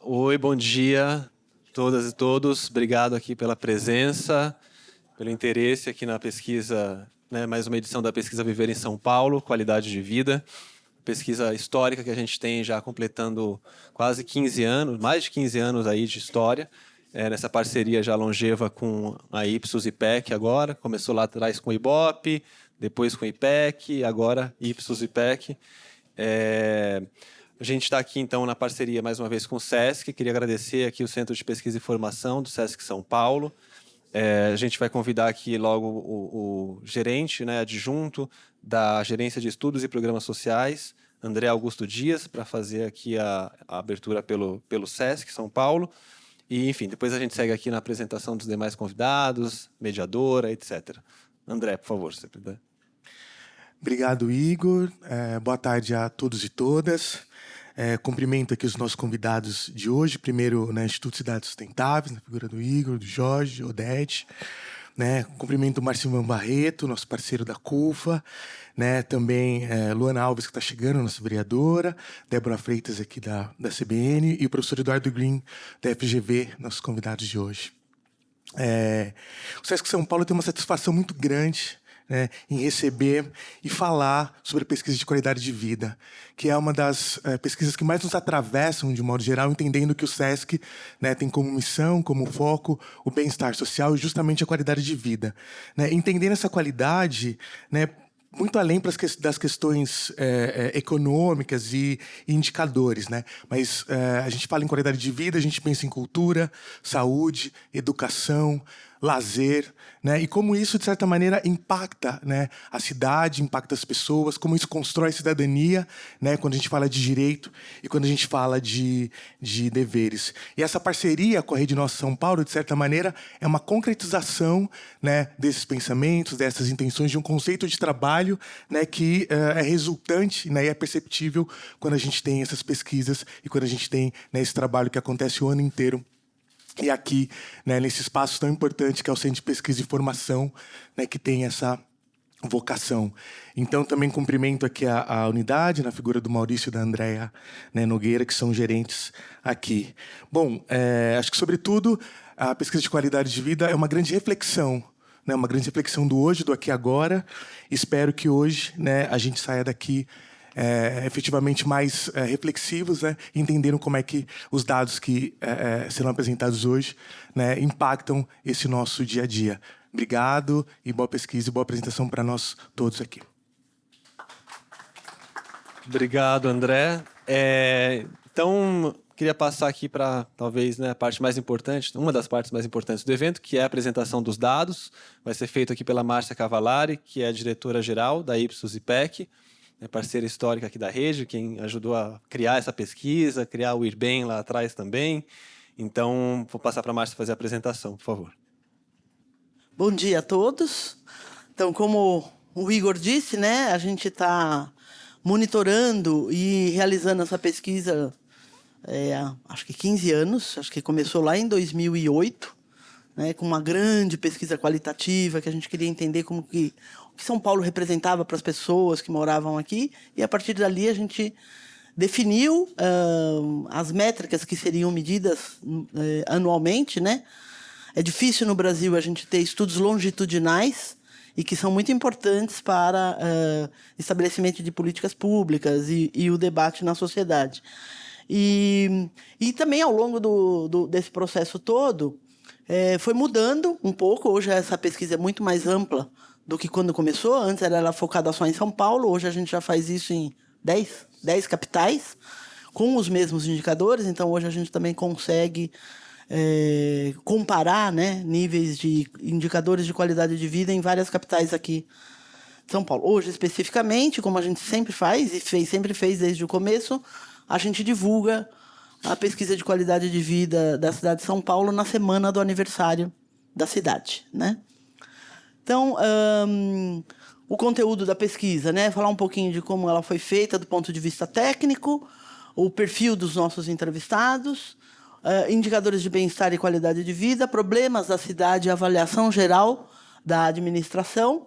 Oi, bom dia todas e todos. Obrigado aqui pela presença, pelo interesse aqui na pesquisa, né, mais uma edição da pesquisa Viver em São Paulo, Qualidade de Vida. Pesquisa histórica que a gente tem já completando quase 15 anos, mais de 15 anos aí de história, nessa parceria já longeva com a Ipsos e IPEC agora. Começou lá atrás com o IBOP, depois com o IPEC, agora Ipsos e IPEC. A gente está aqui, então, na parceria, mais uma vez, com o SESC. Queria agradecer aqui o Centro de Pesquisa e Formação do SESC São Paulo. A gente vai convidar aqui logo o gerente, né, adjunto da Gerência de Estudos e Programas Sociais, André Augusto Dias, para fazer aqui a abertura pelo SESC São Paulo. E, enfim, depois a gente segue aqui na apresentação dos demais convidados, mediadora, etc. André, por favor, se você puder. Obrigado, Igor. Boa tarde a todos e todas. Cumprimento aqui os nossos convidados de hoje. Primeiro, né, Instituto Cidades Sustentáveis, na figura do Igor, do Jorge, Odete. Né? Cumprimento o Marcimão Barreto, nosso parceiro da CUFA. Né? Também Luana Alves, que está chegando, nossa vereadora. Débora Freitas, aqui da CBN. E o professor Eduardo Green, da FGV, nossos convidados de hoje. O SESC São Paulo tem uma satisfação muito grande, né, em receber e falar sobre a pesquisa de qualidade de vida, que é uma das pesquisas que mais nos atravessam, de modo geral, entendendo que o SESC, né, tem como missão, como foco, o bem-estar social e justamente a qualidade de vida. Né? Entendendo essa qualidade, né, muito além das questões econômicas e indicadores, né? Mas a gente fala em qualidade de vida, a gente pensa em cultura, saúde, educação, lazer, né? E como isso, de certa maneira, impacta, né, a cidade, impacta as pessoas, como isso constrói cidadania, né, quando a gente fala de direito e quando a gente fala de deveres. E essa parceria com a Rede Nossa São Paulo, de certa maneira, é uma concretização, né, desses pensamentos, dessas intenções, de um conceito de trabalho, né, que é resultante, né, e é perceptível quando a gente tem essas pesquisas e quando a gente tem, né, esse trabalho que acontece o ano inteiro. E aqui, né, nesse espaço tão importante que é o Centro de Pesquisa e Formação, né, que tem essa vocação. Então, também cumprimento aqui a unidade, na figura do Maurício e da Andréa, né, Nogueira, que são gerentes aqui. Bom, acho que, sobretudo, a pesquisa de qualidade de vida é uma grande reflexão, né, uma grande reflexão do hoje, do aqui e agora. Espero que hoje, né, a gente saia daqui efetivamente mais reflexivos, né, entendendo como é que os dados que serão apresentados hoje, né, impactam esse nosso dia a dia. Obrigado e boa pesquisa e boa apresentação para nós todos aqui. Obrigado, André. Então, queria passar aqui para, talvez, né, a parte mais importante, uma das partes mais importantes do evento, que é a apresentação dos dados. Vai ser feito aqui pela Márcia Cavallari, que é a diretora-geral da Ipsos IPEC, parceira histórica aqui da rede, quem ajudou a criar essa pesquisa, criar o IRBEM lá atrás também. Então, vou passar para a Márcia fazer a apresentação, por favor. Bom dia a todos. Então, como o Igor disse, né, a gente está monitorando e realizando essa pesquisa acho que 15 anos, acho que começou lá em 2008, né, com uma grande pesquisa qualitativa, que a gente queria entender o que São Paulo representava para as pessoas que moravam aqui, e a partir dali a gente definiu as métricas que seriam medidas anualmente, né? É difícil no Brasil a gente ter estudos longitudinais e que são muito importantes para estabelecimento de políticas públicas e o debate na sociedade. E também, ao longo desse processo todo, foi mudando um pouco. Hoje essa pesquisa é muito mais ampla do que quando começou. Antes ela focada só em São Paulo, hoje a gente já faz isso em 10 capitais, com os mesmos indicadores. Então, hoje a gente também consegue comparar, né, níveis de indicadores de qualidade de vida em várias capitais aqui de São Paulo. Hoje, especificamente, como a gente sempre faz, e sempre fez desde o começo, a gente divulga a pesquisa de qualidade de vida da cidade de São Paulo na semana do aniversário da cidade, né? Então, o conteúdo da pesquisa, né? Falar um pouquinho de como ela foi feita do ponto de vista técnico, o perfil dos nossos entrevistados, indicadores de bem-estar e qualidade de vida, problemas da cidade e avaliação geral da administração,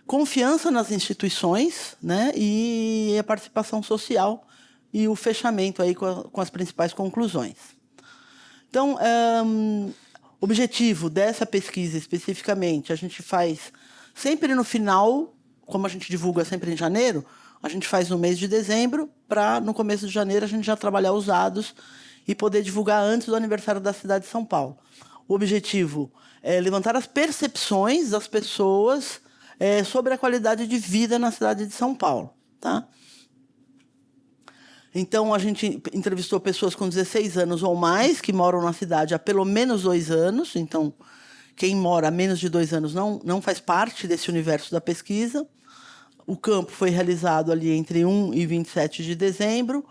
confiança nas instituições, né? E a participação social e o fechamento aí com as principais conclusões. Então, objetivo dessa pesquisa especificamente, a gente faz sempre no final, como a gente divulga sempre em janeiro, a gente faz no mês de dezembro, para no começo de janeiro a gente já trabalhar os dados e poder divulgar antes do aniversário da cidade de São Paulo. O objetivo é levantar as percepções das pessoas sobre a qualidade de vida na cidade de São Paulo. Tá? Então, a gente entrevistou pessoas com 16 anos ou mais, que moram na cidade há pelo menos 2 anos. Então, quem mora há menos de 2 anos não faz parte desse universo da pesquisa. O campo foi realizado ali entre 1 e 27 de dezembro.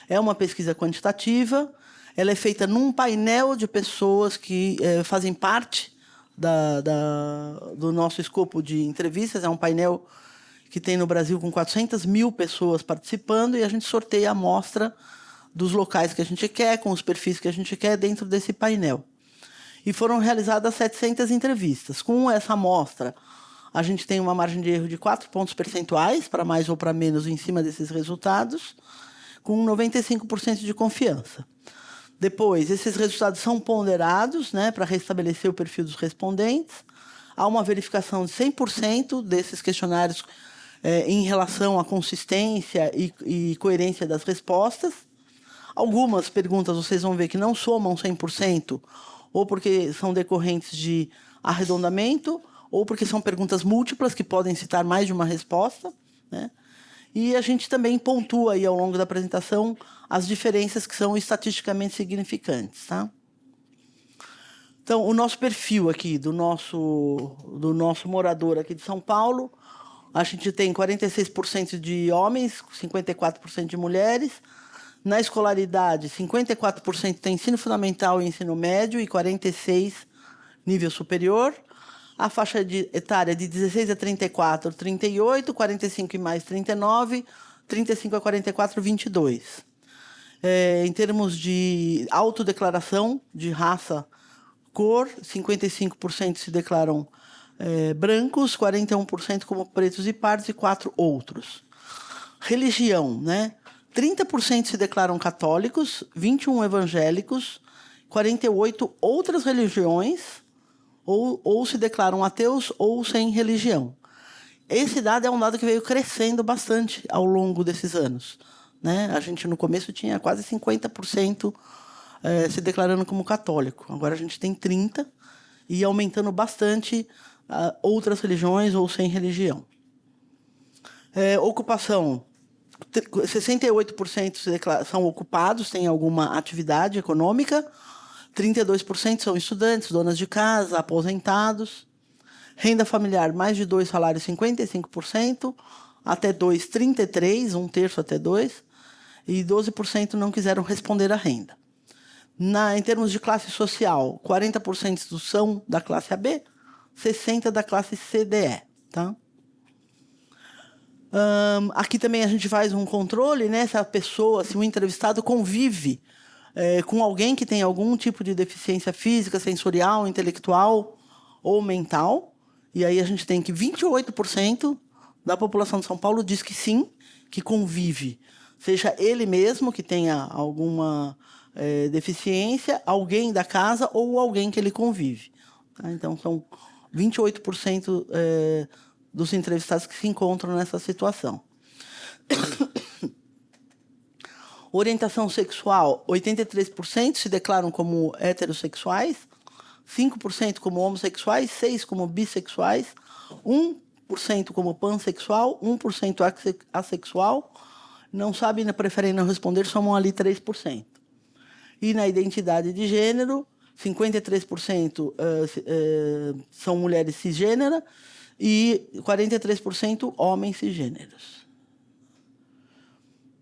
É uma pesquisa quantitativa. Ela é feita num painel de pessoas que fazem parte do nosso escopo de entrevistas. É um painel que tem no Brasil com 400 mil pessoas participando, e a gente sorteia a amostra dos locais que a gente quer, com os perfis que a gente quer, dentro desse painel. E foram realizadas 700 entrevistas. Com essa amostra, a gente tem uma margem de erro de 4 pontos percentuais, para mais ou para menos, em cima desses resultados, com 95% de confiança. Depois, esses resultados são ponderados, né, para restabelecer o perfil dos respondentes. Há uma verificação de 100% desses questionários em relação à consistência e coerência das respostas. Algumas perguntas vocês vão ver que não somam 100%, ou porque são decorrentes de arredondamento, ou porque são perguntas múltiplas que podem citar mais de uma resposta, né? E a gente também pontua aí ao longo da apresentação as diferenças que são estatisticamente significantes. Tá? Então, o nosso perfil aqui do nosso morador aqui de São Paulo, a gente tem 46% de homens, 54% de mulheres. Na escolaridade, 54% tem ensino fundamental e ensino médio, e 46% nível superior. A faixa etária de 16 a 34, 38, 45 e mais, 39, 35 a 44, 22. Em termos de autodeclaração de raça, cor, 55% se declaram brancos, 41% como pretos e pardos, e 4 outros. Religião, né? 30% se declaram católicos, 21 evangélicos, 48 outras religiões, ou se declaram ateus ou sem religião. Esse dado é um dado que veio crescendo bastante ao longo desses anos, né? A gente, no começo, tinha quase 50% se declarando como católico. Agora a gente tem 30%, e aumentando bastante outras religiões ou sem religião. Ocupação, 68% são ocupados, têm alguma atividade econômica, 32% são estudantes, donas de casa, aposentados. Renda familiar, mais de 2 salários, 55%, até 2, 33%, 1/3 até 2%, e 12% não quiseram responder à renda. Em termos de classe social, 40% são da classe AB, 60% da classe CDE. Tá? Aqui também a gente faz um controle, né? Se a pessoa, se o entrevistado convive com alguém que tem algum tipo de deficiência física, sensorial, intelectual ou mental. E aí a gente tem que 28% da população de São Paulo diz que sim, que convive. Seja ele mesmo que tenha alguma deficiência, alguém da casa ou alguém que ele convive. Tá? Então, são 28% dos entrevistados que se encontram nessa situação. Orientação sexual, 83% se declaram como heterossexuais, 5% como homossexuais, 6% como bissexuais, 1% como pansexual, 1% assexual, não sabem, preferem não responder, somam ali 3%. E na identidade de gênero, 53% são mulheres cisgêneras e 43% homens cisgêneros.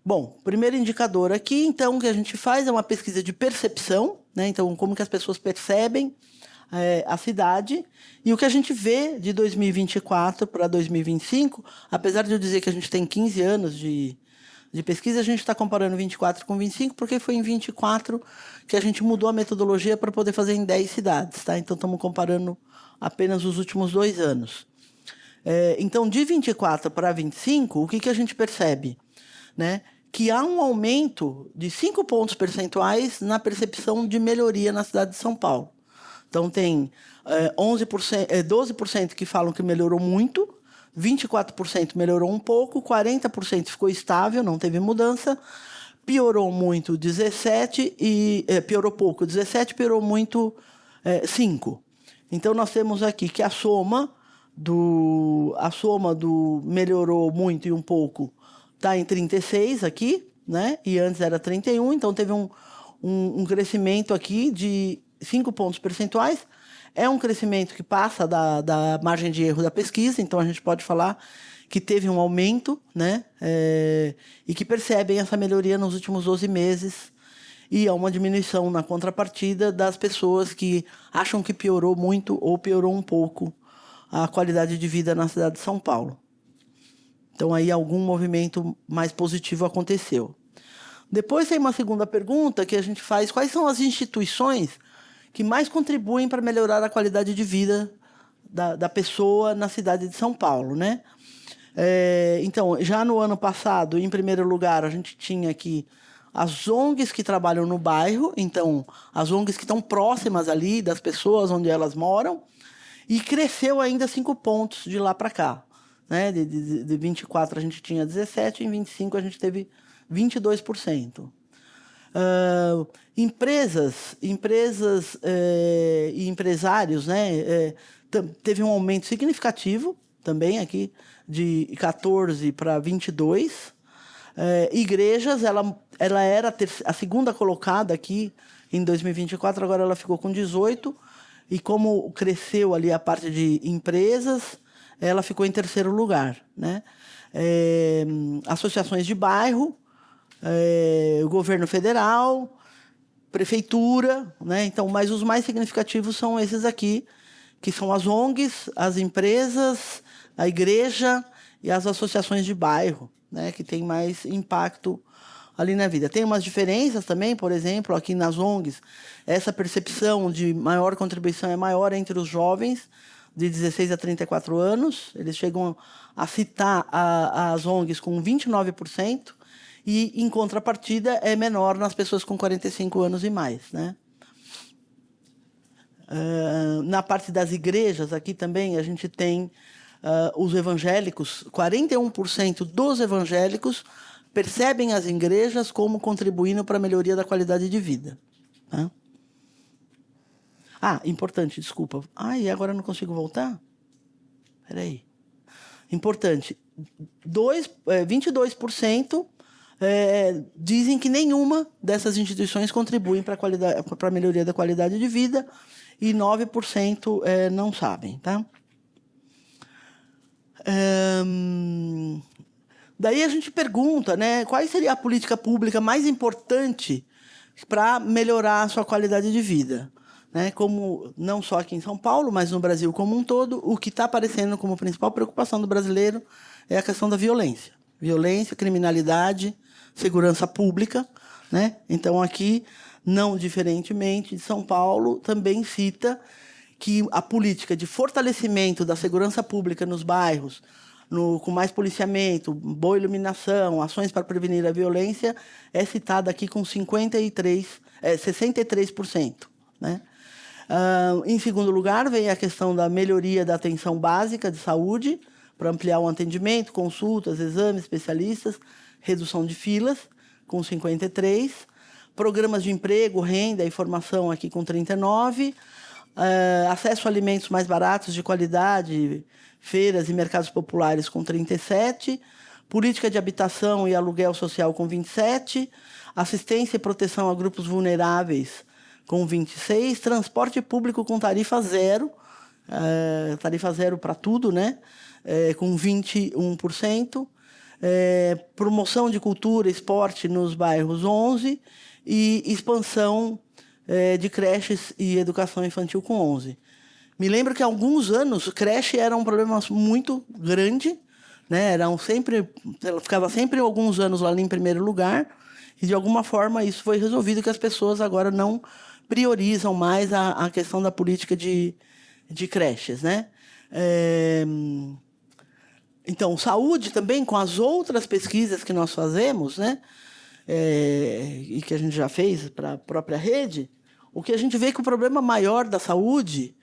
Bom, primeiro indicador aqui, então, que a gente faz é uma pesquisa de percepção, né? Então, como que as pessoas percebem a cidade. E o que a gente vê de 2024 para 2025, apesar de eu dizer que a gente tem 15 anos de pesquisa, a gente está comparando 24 com 25, porque foi em 24 que a gente mudou a metodologia para poder fazer em 10 cidades. Tá? Então, estamos comparando apenas os últimos 2 anos. Então, de 24 para 25, o que a gente percebe? Né? que há um aumento de 5 pontos percentuais na percepção de melhoria na cidade de São Paulo. Então, tem 12% que falam que melhorou muito, 24% melhorou um pouco, 40% ficou estável, não teve mudança, piorou muito 17% e piorou pouco 17%, piorou muito 5%. Então, nós temos aqui que a soma do melhorou muito e um pouco está em 36 aqui, né? E antes era 31, então teve um crescimento aqui de 5 pontos percentuais. É um crescimento que passa da margem de erro da pesquisa, então a gente pode falar que teve um aumento, né? E que percebem essa melhoria nos últimos 12 meses, e há uma diminuição na contrapartida das pessoas que acham que piorou muito ou piorou um pouco a qualidade de vida na cidade de São Paulo. Então, aí algum movimento mais positivo aconteceu. Depois tem uma segunda pergunta que a gente faz: quais são as instituições que mais contribuem para melhorar a qualidade de vida da pessoa na cidade de São Paulo, né? Então, já no ano passado, em primeiro lugar, a gente tinha aqui as ONGs que trabalham no bairro, então, as ONGs que estão próximas ali das pessoas onde elas moram, e cresceu ainda 5 pontos de lá para cá. Né? De 24 a gente tinha 17%, em 25 a gente teve 22%. Empresas e empresários, né? Teve um aumento significativo também aqui, de 14 para 22. Igrejas, ela era a segunda colocada aqui em 2024, agora ela ficou com 18, e como cresceu ali a parte de empresas, ela ficou em terceiro lugar, né? Associações de bairro, o governo federal, prefeitura, né? Então, mas os mais significativos são esses aqui, que são as ONGs, as empresas, a igreja e as associações de bairro, né? Que tem mais impacto ali na vida. Tem umas diferenças também, por exemplo, aqui nas ONGs, essa percepção de maior contribuição é maior entre os jovens, de 16 a 34 anos. Eles chegam a citar as ONGs com 29%, e, em contrapartida, é menor nas pessoas com 45 anos e mais, né? Na parte das igrejas, aqui também, a gente tem os evangélicos. 41% dos evangélicos percebem as igrejas como contribuindo para a melhoria da qualidade de vida, né? Importante, desculpa. E agora eu não consigo voltar? Espera aí. Importante. 22% dizem que nenhuma dessas instituições contribuem para a melhoria da qualidade de vida, e 9% não sabem, tá? Daí a gente pergunta, né, qual seria a política pública mais importante para melhorar a sua qualidade de vida? Né, como não só aqui em São Paulo, mas no Brasil como um todo, o que está aparecendo como principal preocupação do brasileiro é a questão da violência. Violência, criminalidade, segurança pública, né? Então, aqui, não diferentemente de São Paulo, também cita que a política de fortalecimento da segurança pública nos bairros, com mais policiamento, boa iluminação, ações para prevenir a violência, é citada aqui com 63%. Né? Em segundo lugar, vem a questão da melhoria da atenção básica de saúde, para ampliar o atendimento, consultas, exames, especialistas, redução de filas, com 53%, programas de emprego, renda e formação aqui com 39%, acesso a alimentos mais baratos, de qualidade, feiras e mercados populares com 37%, política de habitação e aluguel social com 27%, assistência e proteção a grupos vulneráveis com 26%, transporte público com tarifa zero para tudo, né? Com 21%, promoção de cultura e esporte nos bairros 11%, e expansão de creches e educação infantil com 11%. Me lembro que há alguns anos creche era um problema muito grande, né? Ela ficava sempre alguns anos lá em primeiro lugar, e de alguma forma isso foi resolvido, que as pessoas agora não priorizam mais a questão da política de creches, né? Então, saúde também, com as outras pesquisas que nós fazemos, né? E que a gente já fez para a própria rede, o que a gente vê que o problema maior da saúde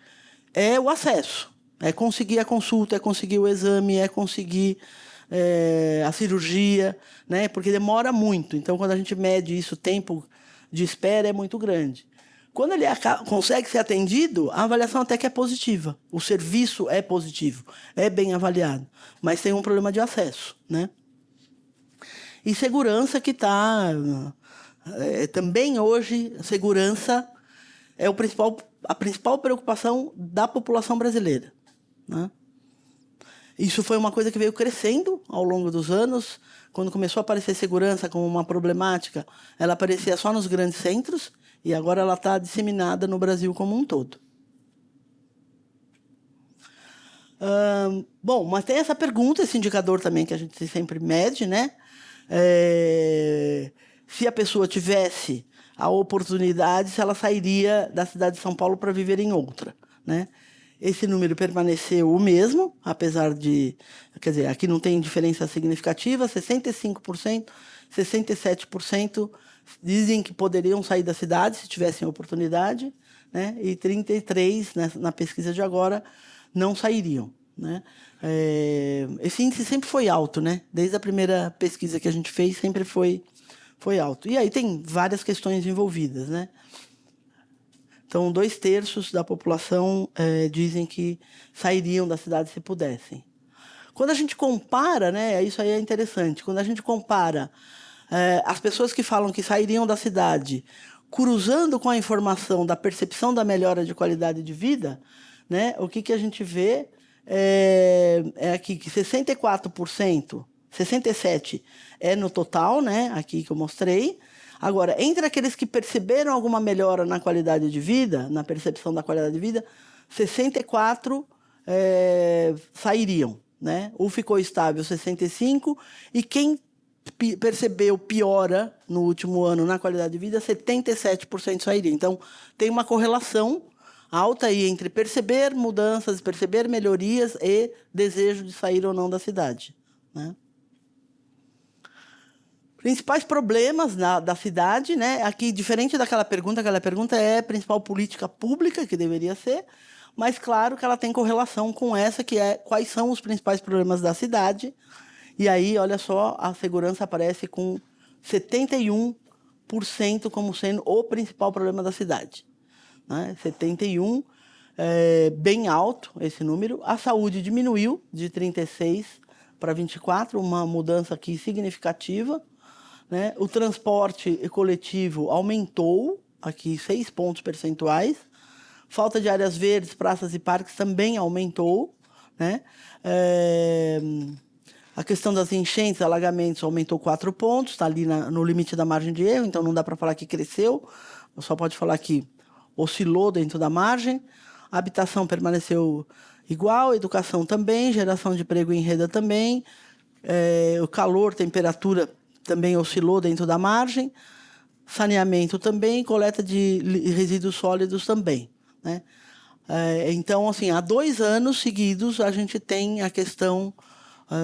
é o acesso. É conseguir a consulta, é conseguir o exame, é conseguir a cirurgia, né? Porque demora muito. Então, quando a gente mede isso, o tempo de espera é muito grande. Quando ele consegue ser atendido, a avaliação até que é positiva. O serviço é positivo, é bem avaliado. Mas tem um problema de acesso, né? E segurança que está... também hoje, segurança é a principal preocupação da população brasileira, né? Isso foi uma coisa que veio crescendo ao longo dos anos. Quando começou a aparecer segurança como uma problemática, ela aparecia só nos grandes centros e agora ela está disseminada no Brasil como um todo. Bom, mas tem essa pergunta, esse indicador também que a gente sempre mede, né? Se a pessoa tivesse a oportunidade, se ela sairia da cidade de São Paulo para viver em outra, né? Esse número permaneceu o mesmo, apesar de... Quer dizer, aqui não tem diferença significativa, 65%, 67% dizem que poderiam sair da cidade se tivessem oportunidade, né? E 33%, na pesquisa de agora, não sairiam, né? Esse índice sempre foi alto, né? Desde a primeira pesquisa que a gente fez, sempre foi alto. E aí tem várias questões envolvidas, né? Então, 2/3 da população dizem que sairiam da cidade se pudessem. Quando a gente compara, né, isso aí é interessante, quando a gente compara as pessoas que falam que sairiam da cidade, cruzando com a informação da percepção da melhora de qualidade de vida, né, o que a gente vê é aqui que 64%, 67% é no total, né, aqui que eu mostrei. Agora, entre aqueles que perceberam alguma melhora na qualidade de vida, na percepção da qualidade de vida, 64% sairiam, né? O ficou estável, 65%, e quem percebeu piora no último ano na qualidade de vida, 77% sairia. Então, tem uma correlação alta aí entre perceber mudanças, perceber melhorias e desejo de sair ou não da cidade, né? Principais problemas da cidade, né? Aqui, diferente daquela pergunta, aquela pergunta é a principal política pública, que deveria ser, mas claro que ela tem correlação com essa, que é quais são os principais problemas da cidade. E aí, olha só, a segurança aparece com 71% como sendo o principal problema da cidade, né? 71%, bem alto esse número. A saúde diminuiu de 36% para 24%, uma mudança aqui significativa, né? O transporte coletivo aumentou, aqui 6 pontos percentuais. Falta de áreas verdes, praças e parques também aumentou, né? A questão das enchentes, alagamentos, aumentou 4 pontos, está ali no limite da margem de erro, então não dá para falar que cresceu, só pode falar que oscilou dentro da margem. A habitação permaneceu igual, educação também, geração de emprego em renda também, o calor, temperatura também oscilou dentro da margem, saneamento também, coleta de resíduos sólidos também, né? Então, assim, há 2 anos seguidos a gente tem a questão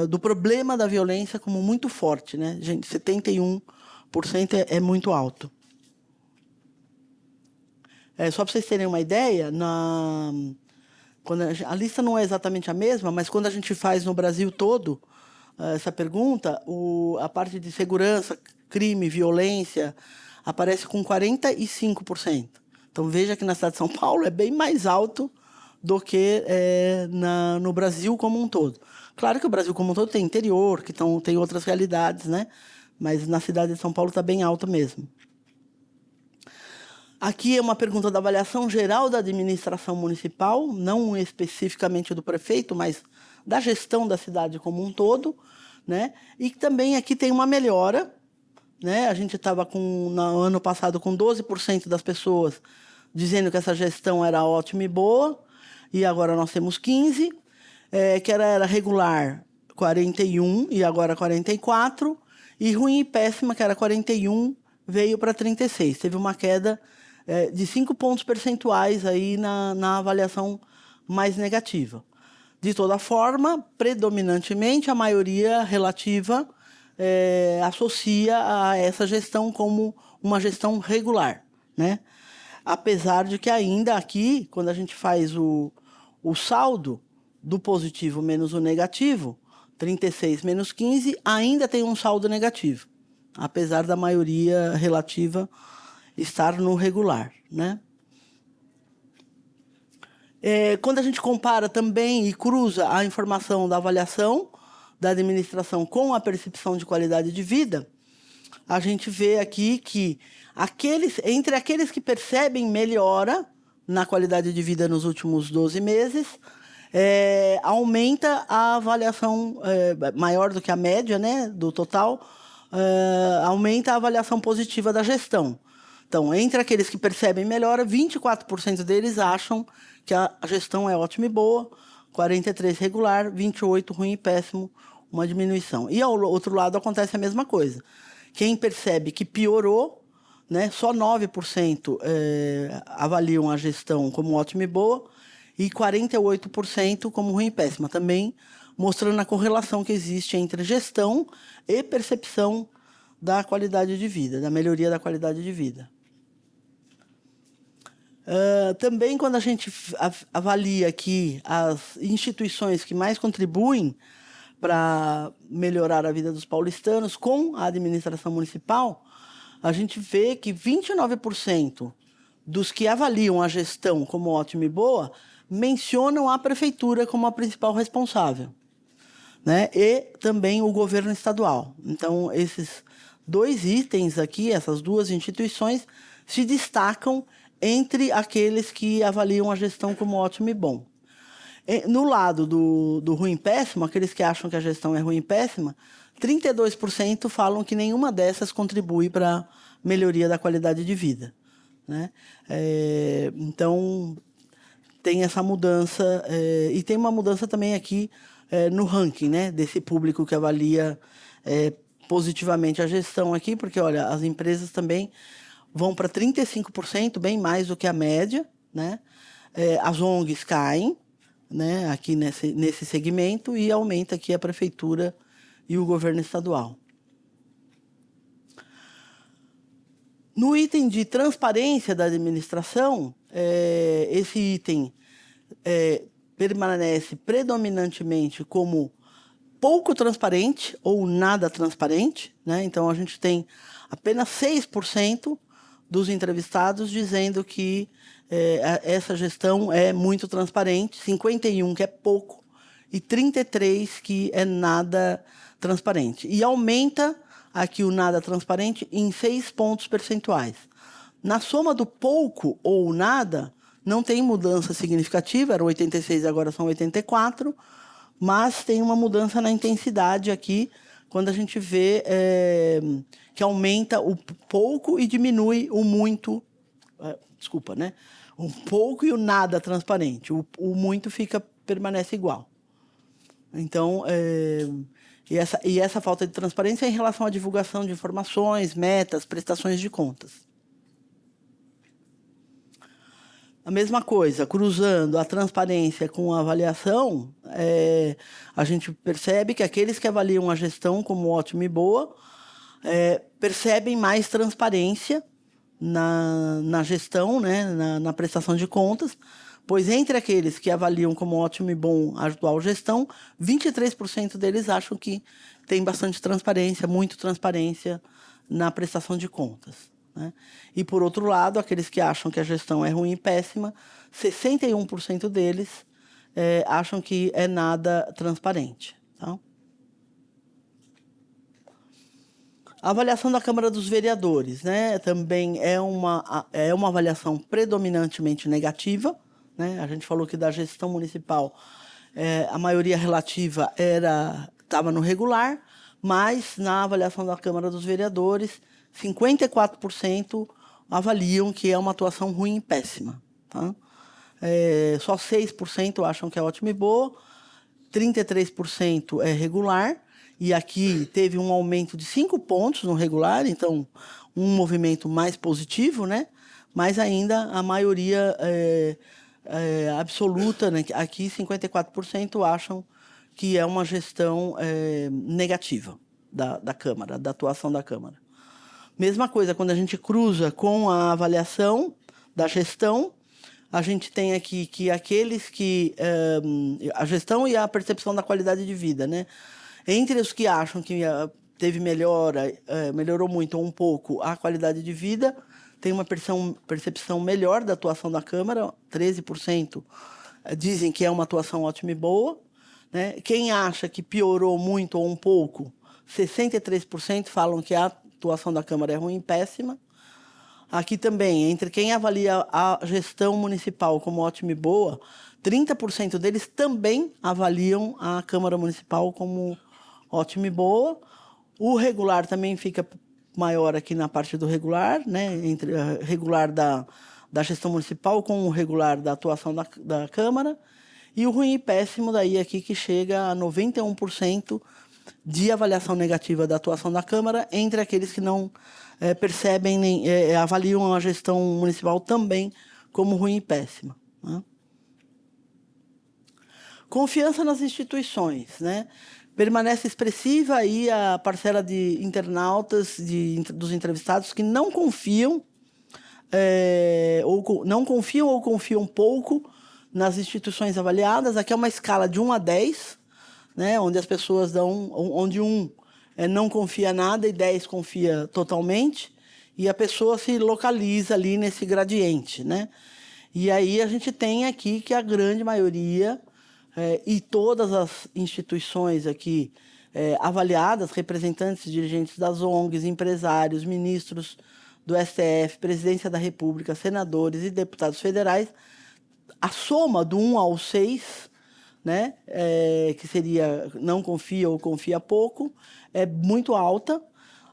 do problema da violência como muito forte, né? Gente, 71% é muito alto. Só para vocês terem uma ideia, quando a lista não é exatamente a mesma, mas quando a gente faz no Brasil todo essa pergunta, a parte de segurança, crime, violência, aparece com 45%. Então, veja que na cidade de São Paulo é bem mais alto do que no Brasil como um todo. Claro que o Brasil como um todo tem interior, que tem outras realidades, né? Mas na cidade de São Paulo está bem alto mesmo. Aqui é uma pergunta da avaliação geral da administração municipal, não especificamente do prefeito, mas da gestão da cidade como um todo, né? E também aqui tem uma melhora, né? A gente estava no ano passado com 12% das pessoas dizendo que essa gestão era ótima e boa, e agora nós temos 15%, que era regular 41% e agora 44%, e ruim e péssima, que era 41%, veio para 36%. Teve uma queda de 5 pontos percentuais aí na avaliação mais negativa. De toda forma, predominantemente, a maioria relativa associa a essa gestão como uma gestão regular, né? Apesar de que ainda aqui, quando a gente faz o saldo do positivo menos o negativo, 36 menos 15, ainda tem um saldo negativo, apesar da maioria relativa estar no regular, né? Quando a gente compara também e cruza a informação da avaliação da administração com a percepção de qualidade de vida, a gente vê aqui que entre aqueles que percebem melhora na qualidade de vida nos últimos 12 meses, aumenta a avaliação maior do que a média, né, do total, aumenta a avaliação positiva da gestão. Então, entre aqueles que percebem melhora, 24% deles acham que a gestão é ótima e boa, 43% regular, 28% ruim e péssimo, uma diminuição. E ao outro lado acontece a mesma coisa. Quem percebe que piorou, né, só 9% avaliam a gestão como ótima e boa e 48% como ruim e péssima, também mostrando a correlação que existe entre gestão e percepção da qualidade de vida, da melhoria da qualidade de vida. Também, quando a gente avalia aqui as instituições que mais contribuem para melhorar a vida dos paulistanos com a administração municipal, a gente vê que 29% dos que avaliam a gestão como ótima e boa mencionam a prefeitura como a principal responsável, né? E também o governo estadual. Então, esses dois itens aqui, essas duas instituições, se destacam entre aqueles que avaliam a gestão como ótimo e bom. No lado do ruim e péssimo, aqueles que acham que a gestão é ruim e péssima, 32% falam que nenhuma dessas contribui para a melhoria da qualidade de vida, né? Então, tem essa mudança, e tem uma mudança também aqui no ranking, né, desse público que avalia positivamente a gestão aqui, porque, olha, as empresas também vão para 35%, bem mais do que a média, né? As ONGs caem, né, aqui nesse segmento, e aumenta aqui a prefeitura e o governo estadual. No item de transparência da administração, esse item permanece predominantemente como pouco transparente ou nada transparente, né? Então, a gente tem apenas 6% dos entrevistados dizendo que essa gestão é muito transparente, 51% que é pouco e 33% que é nada transparente. E aumenta aqui o nada transparente em 6 pontos percentuais. Na soma do pouco ou nada, não tem mudança significativa, era 86%, agora são 84%, mas tem uma mudança na intensidade aqui, quando a gente vê que aumenta o pouco e diminui o muito, né? O pouco e o nada transparente. O muito permanece igual. Então, e essa falta de transparência é em relação à divulgação de informações, metas, prestações de contas. A mesma coisa, cruzando a transparência com a avaliação, a gente percebe que aqueles que avaliam a gestão como ótima e boa percebem mais transparência na gestão, né, na prestação de contas, pois entre aqueles que avaliam como ótimo e bom a atual gestão, 23% deles acham que tem bastante transparência, muito transparência na prestação de contas, né? E, por outro lado, aqueles que acham que a gestão é ruim e péssima, 61% deles acham que é nada transparente. Tá? A avaliação da Câmara dos Vereadores, né, também é uma avaliação predominantemente negativa, né? A gente falou que da gestão municipal a maioria relativa estava no regular, mas na avaliação da Câmara dos Vereadores, 54% avaliam que é uma atuação ruim e péssima. Tá? Só 6% acham que é ótima e boa, 33% é regular, e aqui teve um aumento de 5 pontos no regular, então um movimento mais positivo, né? Mas ainda a maioria absoluta, né? Aqui 54% acham que é uma gestão negativa da Câmara, da atuação da Câmara. Mesma coisa, quando a gente cruza com a avaliação da gestão, a gente tem aqui que aqueles que... a gestão e a percepção da qualidade de vida, né? Entre os que acham que teve melhora, melhorou muito ou um pouco a qualidade de vida, tem uma percepção melhor da atuação da Câmara, 13% dizem que é uma atuação ótima e boa, né? Quem acha que piorou muito ou um pouco, 63% falam que a atuação da Câmara é ruim e péssima. Aqui também, entre quem avalia a gestão municipal como ótima e boa, 30% deles também avaliam a Câmara Municipal como ótima e boa. O regular também fica maior aqui na parte do regular, né? Entre regular da gestão municipal com o regular da atuação da Câmara. E o ruim e péssimo daí aqui que chega a 91% de avaliação negativa da atuação da Câmara entre aqueles que não percebem, nem avaliam a gestão municipal também como ruim e péssima, né? Confiança nas instituições, né? Permanece expressiva aí a parcela de internautas, dos entrevistados que não confiam, ou confiam pouco nas instituições avaliadas. Aqui é uma escala de 1 a 10, né? Onde as pessoas onde 1 não confia nada e 10 confia totalmente, e a pessoa se localiza ali nesse gradiente, né? E aí a gente tem aqui que a grande maioria e todas as instituições aqui avaliadas, representantes, dirigentes das ONGs, empresários, ministros do STF, Presidência da República, senadores e deputados federais, a soma do 1 ao 6, né, que seria não confia ou confia pouco, é muito alta.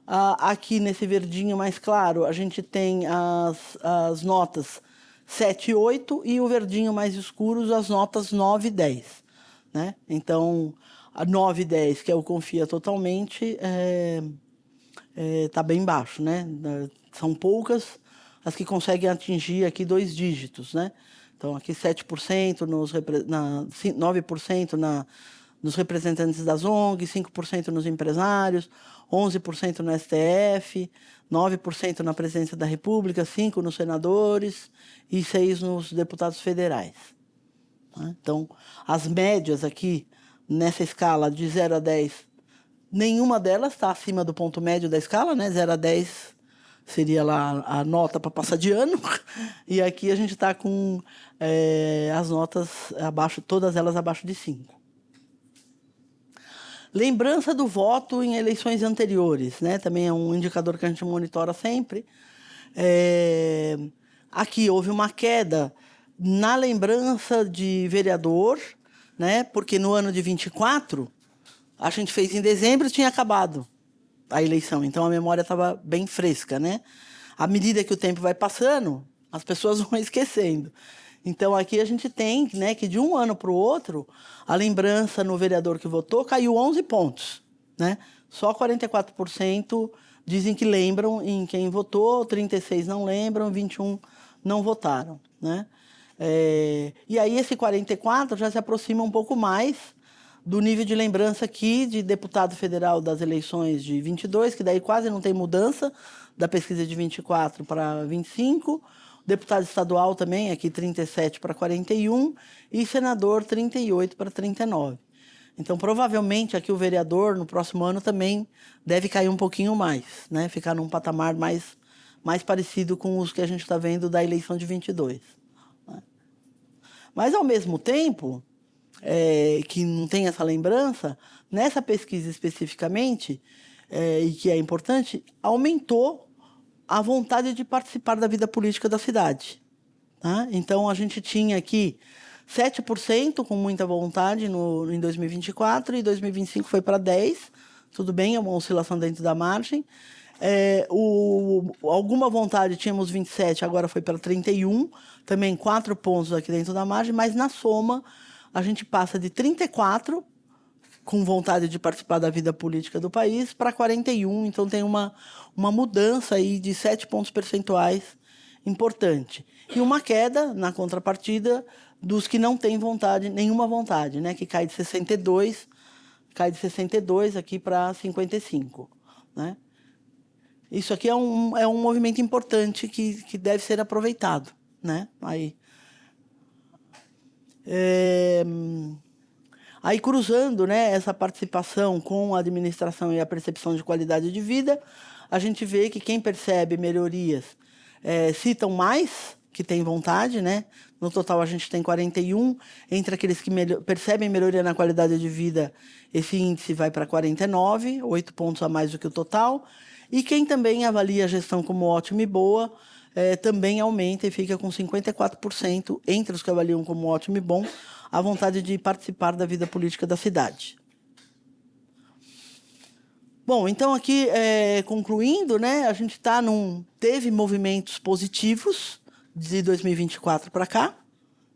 Aqui nesse verdinho mais claro, a gente tem as notas 7 e 8, e o verdinho mais escuro, as notas 9 e 10. Né? Então, a 9 e 10, que é o confia totalmente, está bem baixo. Né? São poucas as que conseguem atingir aqui 2 dígitos. Né? Então, aqui 7%, 9% nos representantes das ONGs, 5% nos empresários, 11% no STF, 9% na Presidência da República, 5% nos senadores e 6% nos deputados federais. Então, as médias aqui, nessa escala de 0 a 10, nenhuma delas está acima do ponto médio da escala, né? 0 a 10 seria lá a nota para passar de ano, e aqui a gente está com as notas abaixo, todas elas abaixo de 5. Lembrança do voto em eleições anteriores, né? Também é um indicador que a gente monitora sempre. Aqui houve uma queda na lembrança de vereador, né? Porque no ano de 24, a gente fez em dezembro e tinha acabado a eleição, então a memória estava bem fresca, né? À medida que o tempo vai passando, as pessoas vão esquecendo. Então, aqui a gente tem, né, que de um ano para o outro, a lembrança no vereador que votou caiu 11 pontos. Né? Só 44% dizem que lembram em quem votou, 36% não lembram, 21% não votaram. Né? E aí esse 44% já se aproxima um pouco mais do nível de lembrança aqui de deputado federal das eleições de 22, que daí quase não tem mudança da pesquisa de 24 para 25%. Deputado estadual também, aqui 37 para 41, e senador 38 para 39. Então, provavelmente, aqui o vereador, no próximo ano, também deve cair um pouquinho mais, né? Ficar num patamar mais parecido com os que a gente está vendo da eleição de 22. Né? Mas, ao mesmo tempo, que não tem essa lembrança, nessa pesquisa especificamente, e que é importante, aumentou a vontade de participar da vida política da cidade. Tá? Então, a gente tinha aqui 7% com muita vontade em 2024, e 2025 foi para 10%. Tudo bem, é uma oscilação dentro da margem. Alguma vontade, tínhamos 27%, agora foi para 31%. Também 4 pontos aqui dentro da margem, mas na soma a gente passa de 34%, com vontade de participar da vida política do país, para 41%. Então, tem uma mudança aí de 7 pontos percentuais importante. E uma queda, na contrapartida, dos que não têm vontade, nenhuma vontade, né? Que cai de 62 aqui para 55, né? Isso aqui é um movimento importante que deve ser aproveitado, né? Aí cruzando, né, essa participação com a administração e a percepção de qualidade de vida, a gente vê que quem percebe melhorias citam mais que tem vontade, né? No total, a gente tem 41. Entre aqueles que percebem melhoria na qualidade de vida, esse índice vai para 49, 8 pontos a mais do que o total. E quem também avalia a gestão como ótima e boa, também aumenta e fica com 54% entre os que avaliam como ótimo e bom, a vontade de participar da vida política da cidade. Bom, então aqui, concluindo, né, a gente teve movimentos positivos de 2024 para cá,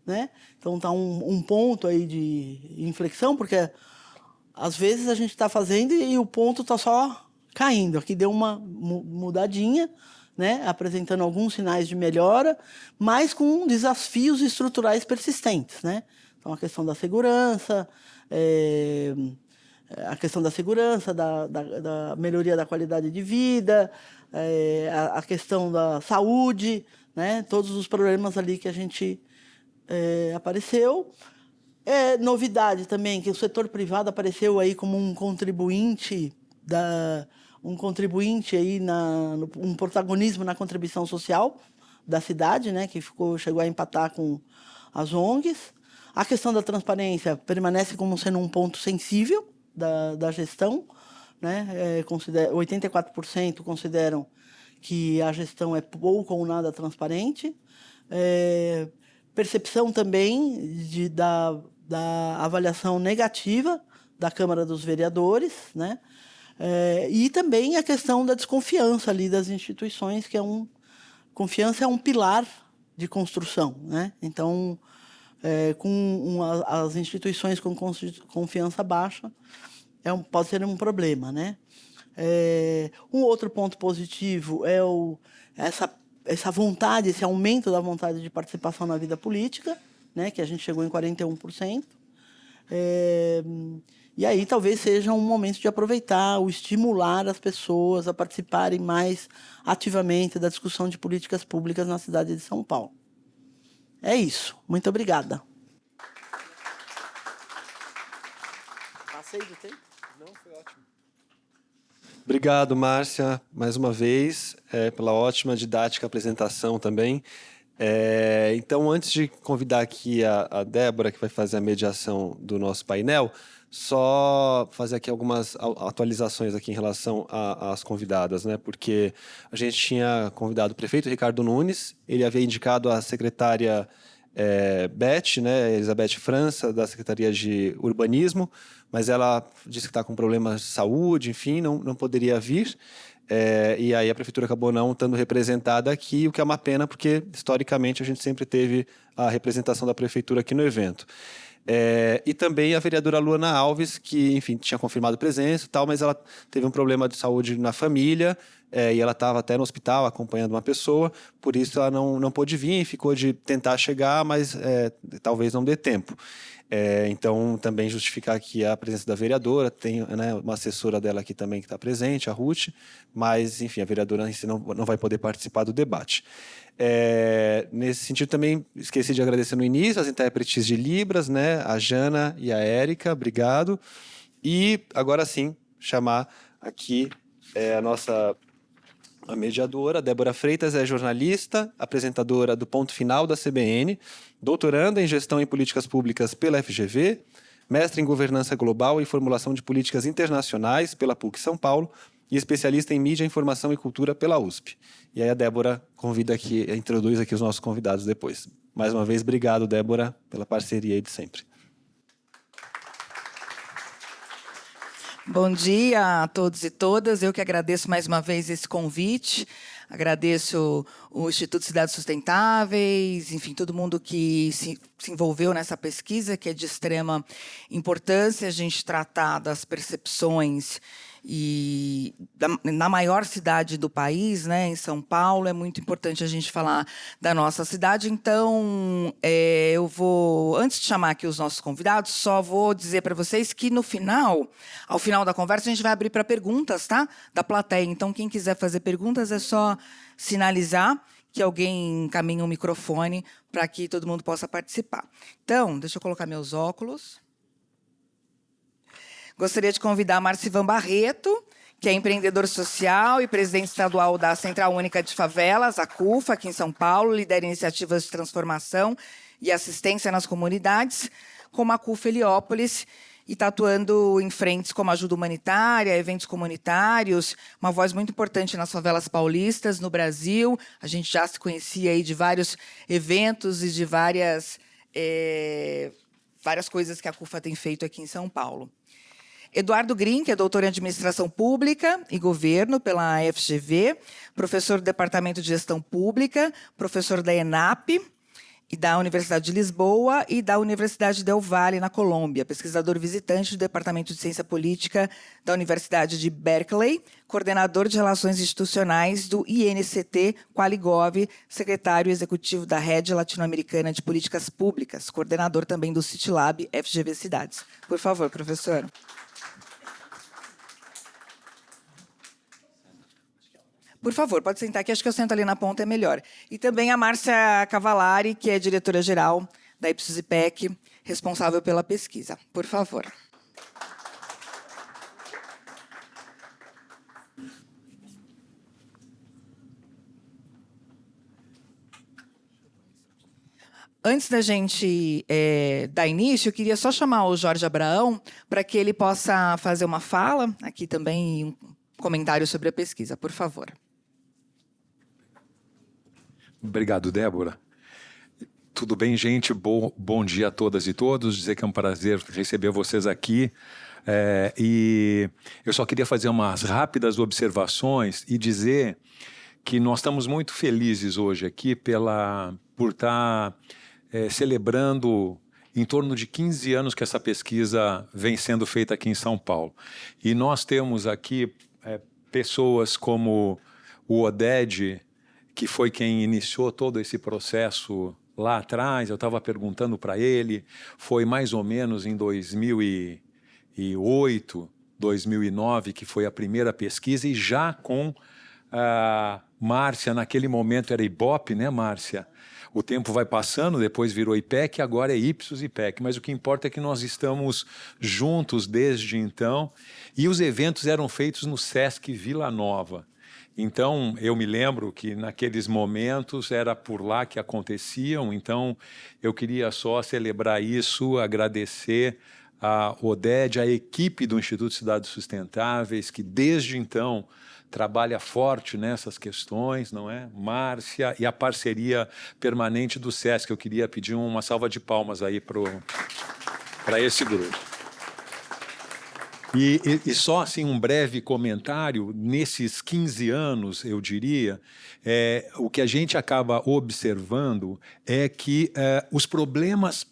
né? Então está um ponto aí de inflexão, porque às vezes a gente está fazendo e o ponto está só caindo. Aqui deu uma mudadinha, né? Apresentando alguns sinais de melhora, mas com desafios estruturais persistentes, né? Então a questão da segurança, da melhoria da qualidade de vida, a questão da saúde, né? Todos os problemas ali que a gente apareceu. Novidade também que o setor privado apareceu aí como um contribuinte aí um protagonismo na contribuição social da cidade, né? Que chegou a empatar com as ONGs. A questão da transparência permanece como sendo um ponto sensível da gestão, né? 84% consideram que a gestão é pouco ou nada transparente. Percepção também da avaliação negativa da Câmara dos Vereadores, né? E também a questão da desconfiança ali das instituições, que confiança é um pilar de construção, né? Então, as instituições com confiança baixa pode ser um problema, né? Um outro ponto positivo é essa vontade, esse aumento da vontade de participação na vida política, né? Que a gente chegou em 41%. E aí talvez seja um momento de aproveitar, estimular as pessoas a participarem mais ativamente da discussão de políticas públicas na cidade de São Paulo. É isso. Muito obrigada. Passei do tempo? Não, foi ótimo. Obrigado, Márcia, mais uma vez, pela ótima didática apresentação também. Então, antes de convidar aqui a Débora, que vai fazer a mediação do nosso painel, só fazer aqui algumas atualizações aqui em relação às convidadas, né? Porque a gente tinha convidado o prefeito Ricardo Nunes, ele havia indicado a secretária Beth, né, Elizabeth França, da Secretaria de Urbanismo, mas ela disse que está com problemas de saúde, enfim, não poderia vir. E aí a prefeitura acabou não estando representada aqui, o que é uma pena, porque historicamente a gente sempre teve a representação da prefeitura aqui no evento. E também a vereadora Luana Alves, que, enfim, tinha confirmado presença e tal, mas ela teve um problema de saúde na família, e ela estava até no hospital acompanhando uma pessoa, por isso ela não pôde vir, ficou de tentar chegar, mas talvez não dê tempo. Então, também justificar aqui a presença da vereadora, tem, né, uma assessora dela aqui também que está presente, a Ruth, mas, enfim, a vereadora em si não vai poder participar do debate. Nesse sentido, também esqueci de agradecer no início as intérpretes de Libras, né, a Jana e a Érica, obrigado. E, agora sim, chamar aqui a mediadora. Débora Freitas é jornalista, apresentadora do Ponto Final da CBN, doutoranda em Gestão em Políticas Públicas pela FGV, mestre em Governança Global e Formulação de Políticas Internacionais pela PUC São Paulo e especialista em Mídia, Informação e Cultura pela USP. E aí a Débora introduz aqui os nossos convidados depois. Mais uma vez, obrigado, Débora, pela parceria aí de sempre. Bom dia a todos e todas. Eu que agradeço mais uma vez esse convite. Agradeço o Instituto Cidades Sustentáveis, enfim, todo mundo que se envolveu nessa pesquisa, que é de extrema importância a gente tratar das percepções e na maior cidade do país, né, em São Paulo, é muito importante a gente falar da nossa cidade. Então, eu vou, antes de chamar aqui os nossos convidados, só vou dizer para vocês que no final, ao final da conversa, a gente vai abrir para perguntas, tá? Da plateia. Então, quem quiser fazer perguntas é só sinalizar que alguém encaminhe um microfone para que todo mundo possa participar. Então, deixa eu colocar meus óculos. Gostaria de convidar Marcivan Barreto, que é empreendedor social e presidente estadual da Central Única de Favelas, a CUFA, aqui em São Paulo, lidera iniciativas de transformação e assistência nas comunidades, como a CUFA Heliópolis, e está atuando em frentes como ajuda humanitária, eventos comunitários, uma voz muito importante nas favelas paulistas, no Brasil. A gente já se conhecia aí de vários eventos e de várias coisas que a CUFA tem feito aqui em São Paulo. Eduardo Green, que é doutor em Administração Pública e Governo pela FGV, professor do Departamento de Gestão Pública, professor da ENAP, e da Universidade de Lisboa e da Universidade Del Valle, na Colômbia, pesquisador visitante do Departamento de Ciência Política da Universidade de Berkeley, coordenador de Relações Institucionais do INCT Qualigov, secretário executivo da Rede Latino-Americana de Políticas Públicas, coordenador também do CityLab FGV Cidades. Por favor, professor. Por favor, pode sentar aqui, acho que eu sento ali na ponta, é melhor. E também a Márcia Cavallari, que é diretora-geral da Ipsos IPEC, responsável pela pesquisa. Por favor. Antes da gente dar início, eu queria só chamar o Jorge Abraão para que ele possa fazer uma fala, aqui também um comentário sobre a pesquisa, por favor. Obrigado, Débora. Tudo bem, gente? Bom dia a todas e todos. Dizer que é um prazer receber vocês aqui. E eu só queria fazer umas rápidas observações e dizer que nós estamos muito felizes hoje aqui por estar celebrando em torno de 15 anos que essa pesquisa vem sendo feita aqui em São Paulo. E nós temos aqui pessoas como o Oded, que foi quem iniciou todo esse processo lá atrás. Eu estava perguntando para ele, foi mais ou menos em 2008, 2009, que foi a primeira pesquisa, e já com a Márcia, naquele momento era Ibope, né, Márcia? O tempo vai passando, depois virou IPEC, agora é Ipsos IPEC. Mas o que importa é que nós estamos juntos desde então, e os eventos eram feitos no Sesc Vila Nova. Então, eu me lembro que naqueles momentos era por lá que aconteciam, então eu queria só celebrar isso, agradecer a Oded, a equipe do Instituto Cidades Sustentáveis, que desde então trabalha forte nessas questões, não é? Márcia, e a parceria permanente do Sesc. Eu queria pedir uma salva de palmas aí para esse grupo. E só assim um breve comentário, nesses 15 anos, eu diria, o que a gente acaba observando é que os problemas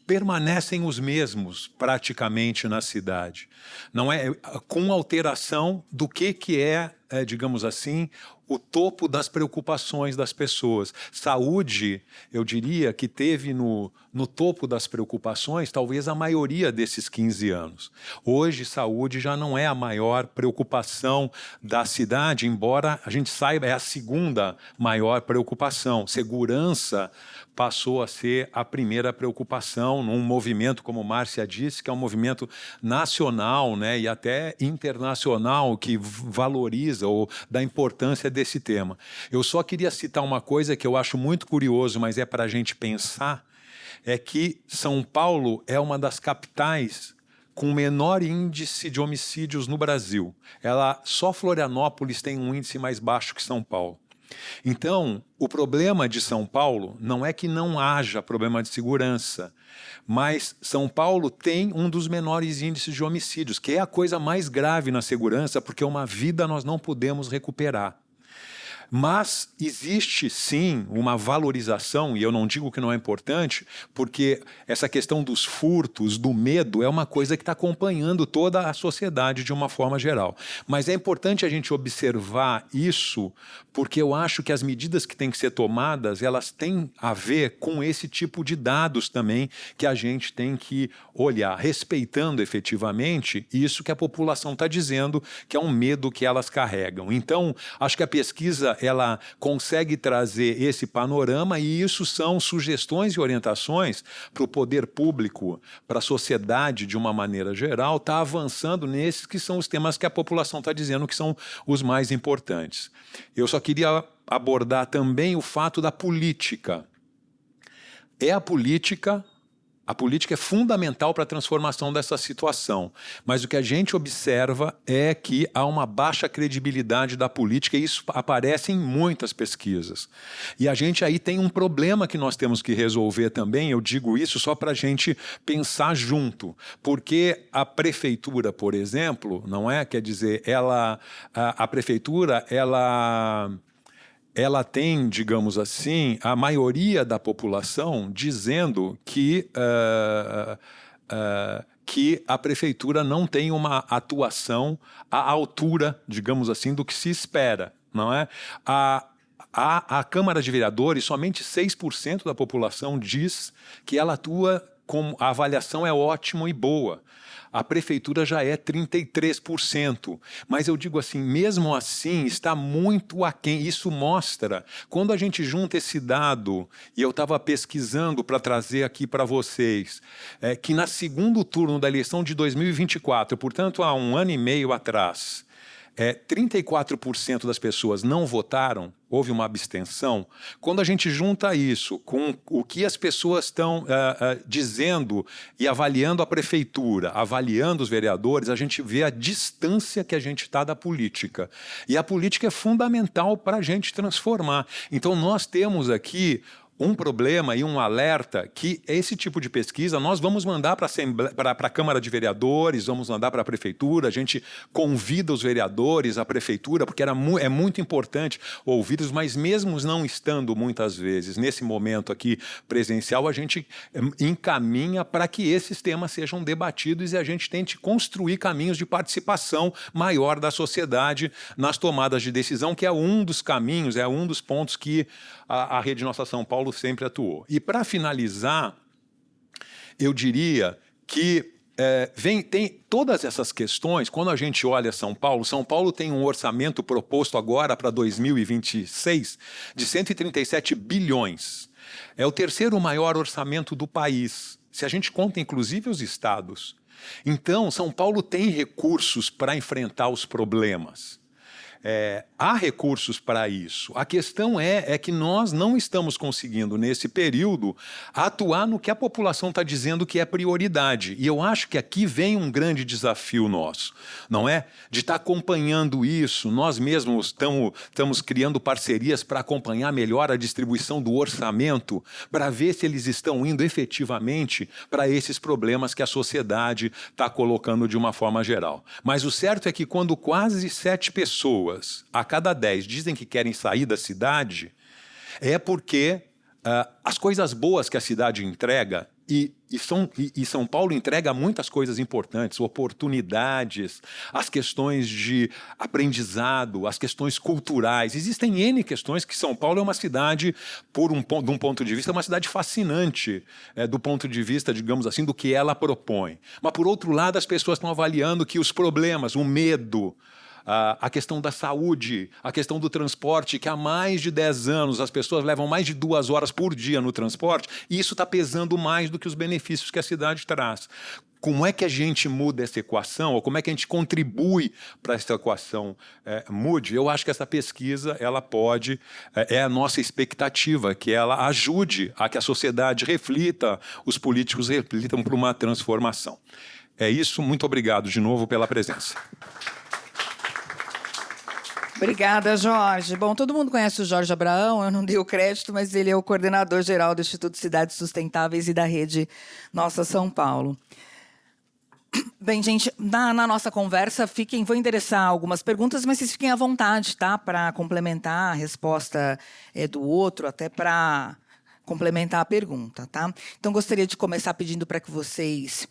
permanecem os mesmos praticamente na cidade. Não é com alteração do que é, digamos assim, o topo das preocupações das pessoas. Saúde, eu diria que teve no topo das preocupações talvez a maioria desses 15 anos. Hoje, saúde já não é a maior preocupação da cidade, embora a gente saiba, é a segunda maior preocupação. Segurança passou a ser a primeira preocupação num movimento, como Márcia disse, que é um movimento nacional, né, e até internacional, que valoriza ou dá importância desse tema. Eu só queria citar uma coisa que eu acho muito curioso, mas é para a gente pensar, é que São Paulo é uma das capitais com menor índice de homicídios no Brasil. Só Florianópolis tem um índice mais baixo que São Paulo. Então, o problema de São Paulo não é que não haja problema de segurança, mas São Paulo tem um dos menores índices de homicídios, que é a coisa mais grave na segurança, porque uma vida nós não podemos recuperar. Mas existe, sim, uma valorização, e eu não digo que não é importante, porque essa questão dos furtos, do medo, é uma coisa que está acompanhando toda a sociedade de uma forma geral. Mas é importante a gente observar isso, porque eu acho que as medidas que têm que ser tomadas, elas têm a ver com esse tipo de dados também que a gente tem que olhar, respeitando efetivamente isso que a população está dizendo, que é um medo que elas carregam. Então, acho que a pesquisa ela consegue trazer esse panorama e isso são sugestões e orientações para o poder público, para a sociedade de uma maneira geral, está avançando nesses que são os temas que a população está dizendo que são os mais importantes. Eu só queria abordar também o fato da política. A política é fundamental para a transformação dessa situação, mas o que a gente observa é que há uma baixa credibilidade da política e isso aparece em muitas pesquisas. E a gente aí tem um problema que nós temos que resolver também, eu digo isso só para a gente pensar junto, porque a prefeitura, por exemplo, não é? Quer dizer, a prefeitura, ela tem, digamos assim, a maioria da população dizendo que a prefeitura não tem uma atuação à altura, digamos assim, do que se espera, não é? A Câmara de Vereadores, somente 6% da população diz que ela atua com a avaliação é ótima e boa. A prefeitura já é 33%. Mas eu digo assim, mesmo assim, está muito aquém. Isso mostra, quando a gente junta esse dado, e eu estava pesquisando para trazer aqui para vocês, que no segundo turno da eleição de 2024, portanto, há 1 ano e meio atrás, 34% das pessoas não votaram, houve uma abstenção. Quando a gente junta isso com o que as pessoas estão dizendo e avaliando a prefeitura, avaliando os vereadores, a gente vê a distância que a gente está da política. E a política é fundamental para a gente transformar. Então, nós temos aqui um problema e um alerta que esse tipo de pesquisa nós vamos mandar para a Câmara de Vereadores, vamos mandar para a Prefeitura, a gente convida os vereadores, a Prefeitura, porque é muito importante ouvi-los, mas mesmo não estando muitas vezes nesse momento aqui presencial, a gente encaminha para que esses temas sejam debatidos e a gente tente construir caminhos de participação maior da sociedade nas tomadas de decisão, que é um dos caminhos, é um dos pontos que a Rede Nossa São Paulo sempre atuou. E, para finalizar, eu diria que tem todas essas questões, quando a gente olha São Paulo tem um orçamento proposto agora para 2026 de 137 bilhões. É o terceiro maior orçamento do país, se a gente conta inclusive os estados. Então, São Paulo tem recursos para enfrentar os problemas. Há recursos para isso. A questão é que nós não estamos conseguindo, nesse período, atuar no que a população está dizendo que é prioridade. E eu acho que aqui vem um grande desafio nosso, não é? De estar acompanhando isso. Nós mesmos estamos criando parcerias para acompanhar melhor a distribuição do orçamento, para ver se eles estão indo efetivamente para esses problemas que a sociedade está colocando de uma forma geral. Mas o certo é que quando quase 7 pessoas a cada 10 dizem que querem sair da cidade, é porque as coisas boas que a cidade entrega, e São Paulo entrega muitas coisas importantes, oportunidades, as questões de aprendizado, as questões culturais. Existem N questões que São Paulo é uma cidade, de um ponto de vista, uma cidade fascinante, do ponto de vista, digamos assim, do que ela propõe. Mas, por outro lado, as pessoas estão avaliando que os problemas, o medo, a questão da saúde, a questão do transporte, que há mais de 10 anos as pessoas levam mais de 2 horas por dia no transporte, e isso está pesando mais do que os benefícios que a cidade traz. Como é que a gente muda essa equação, ou como é que a gente contribui para essa equação mude? Eu acho que essa pesquisa ela pode, é a nossa expectativa, que ela ajude a que a sociedade reflita, os políticos reflitam para uma transformação. É isso, muito obrigado de novo pela presença. Obrigada, Jorge. Bom, todo mundo conhece o Jorge Abraão, eu não dei o crédito, mas ele é o coordenador-geral do Instituto Cidades Sustentáveis e da Rede Nossa São Paulo. Bem, gente, na nossa conversa, vou endereçar algumas perguntas, mas vocês fiquem à vontade, tá? Para complementar a resposta do outro, até para complementar a pergunta, tá? Então, gostaria de começar pedindo para que vocês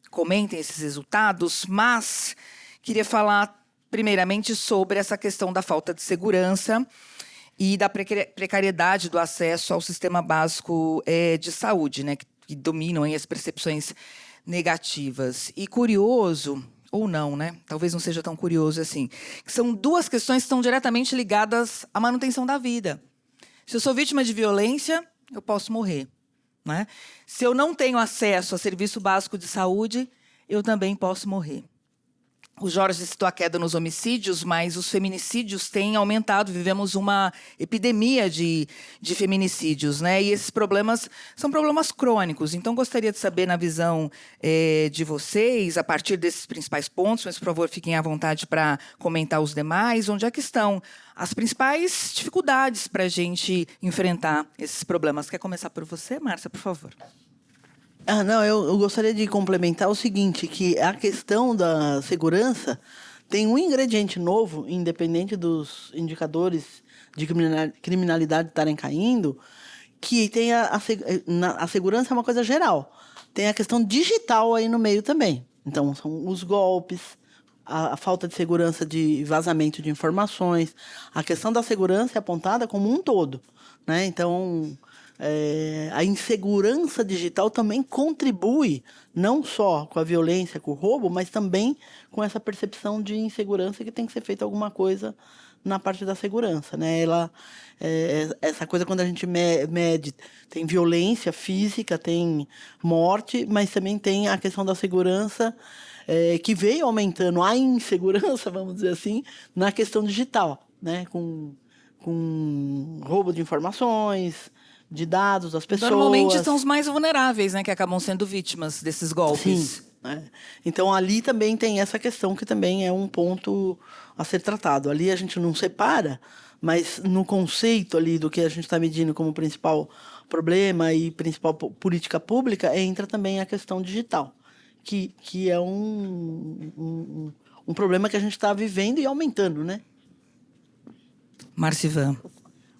comentem esses resultados, mas queria falar primeiramente sobre essa questão da falta de segurança e da precariedade do acesso ao sistema básico de saúde, né? Que dominam aí as percepções negativas. E curioso, ou não, né? Talvez não seja tão curioso assim. São duas questões que estão diretamente ligadas à manutenção da vida. Se eu sou vítima de violência, eu posso morrer, né? Se eu não tenho acesso a serviço básico de saúde, eu também posso morrer. O Jorge citou a queda nos homicídios, mas os feminicídios têm aumentado. Vivemos uma epidemia de feminicídios, né? E esses problemas são problemas crônicos. Então, gostaria de saber, na visão de vocês, a partir desses principais pontos, mas, por favor, fiquem à vontade para comentar os demais, onde é que estão as principais dificuldades para a gente enfrentar esses problemas. Quer começar por você, Márcia, por favor? Não, eu gostaria de complementar o seguinte, que a questão da segurança tem um ingrediente novo, independente dos indicadores de criminalidade estarem caindo, que tem a segurança é uma coisa geral. Tem a questão digital aí no meio também. Então, são os golpes, a falta de segurança de vazamento de informações. A questão da segurança é apontada como um todo, né? Então, a insegurança digital também contribui não só com a violência, com o roubo, mas também com essa percepção de insegurança que tem que ser feita alguma coisa na parte da segurança, né? Essa coisa quando a gente mede, tem violência física, tem morte, mas também tem a questão da segurança que veio aumentando a insegurança, vamos dizer assim, na questão digital, né? Com roubo de informações, de dados das pessoas. Normalmente são os mais vulneráveis, né, que acabam sendo vítimas desses golpes. Sim. Então, ali também tem essa questão que também é um ponto a ser tratado. Ali a gente não separa, mas no conceito ali do que a gente está medindo como principal problema e principal política pública, entra também a questão digital, que é um problema que a gente está vivendo e aumentando, né? Marcivan.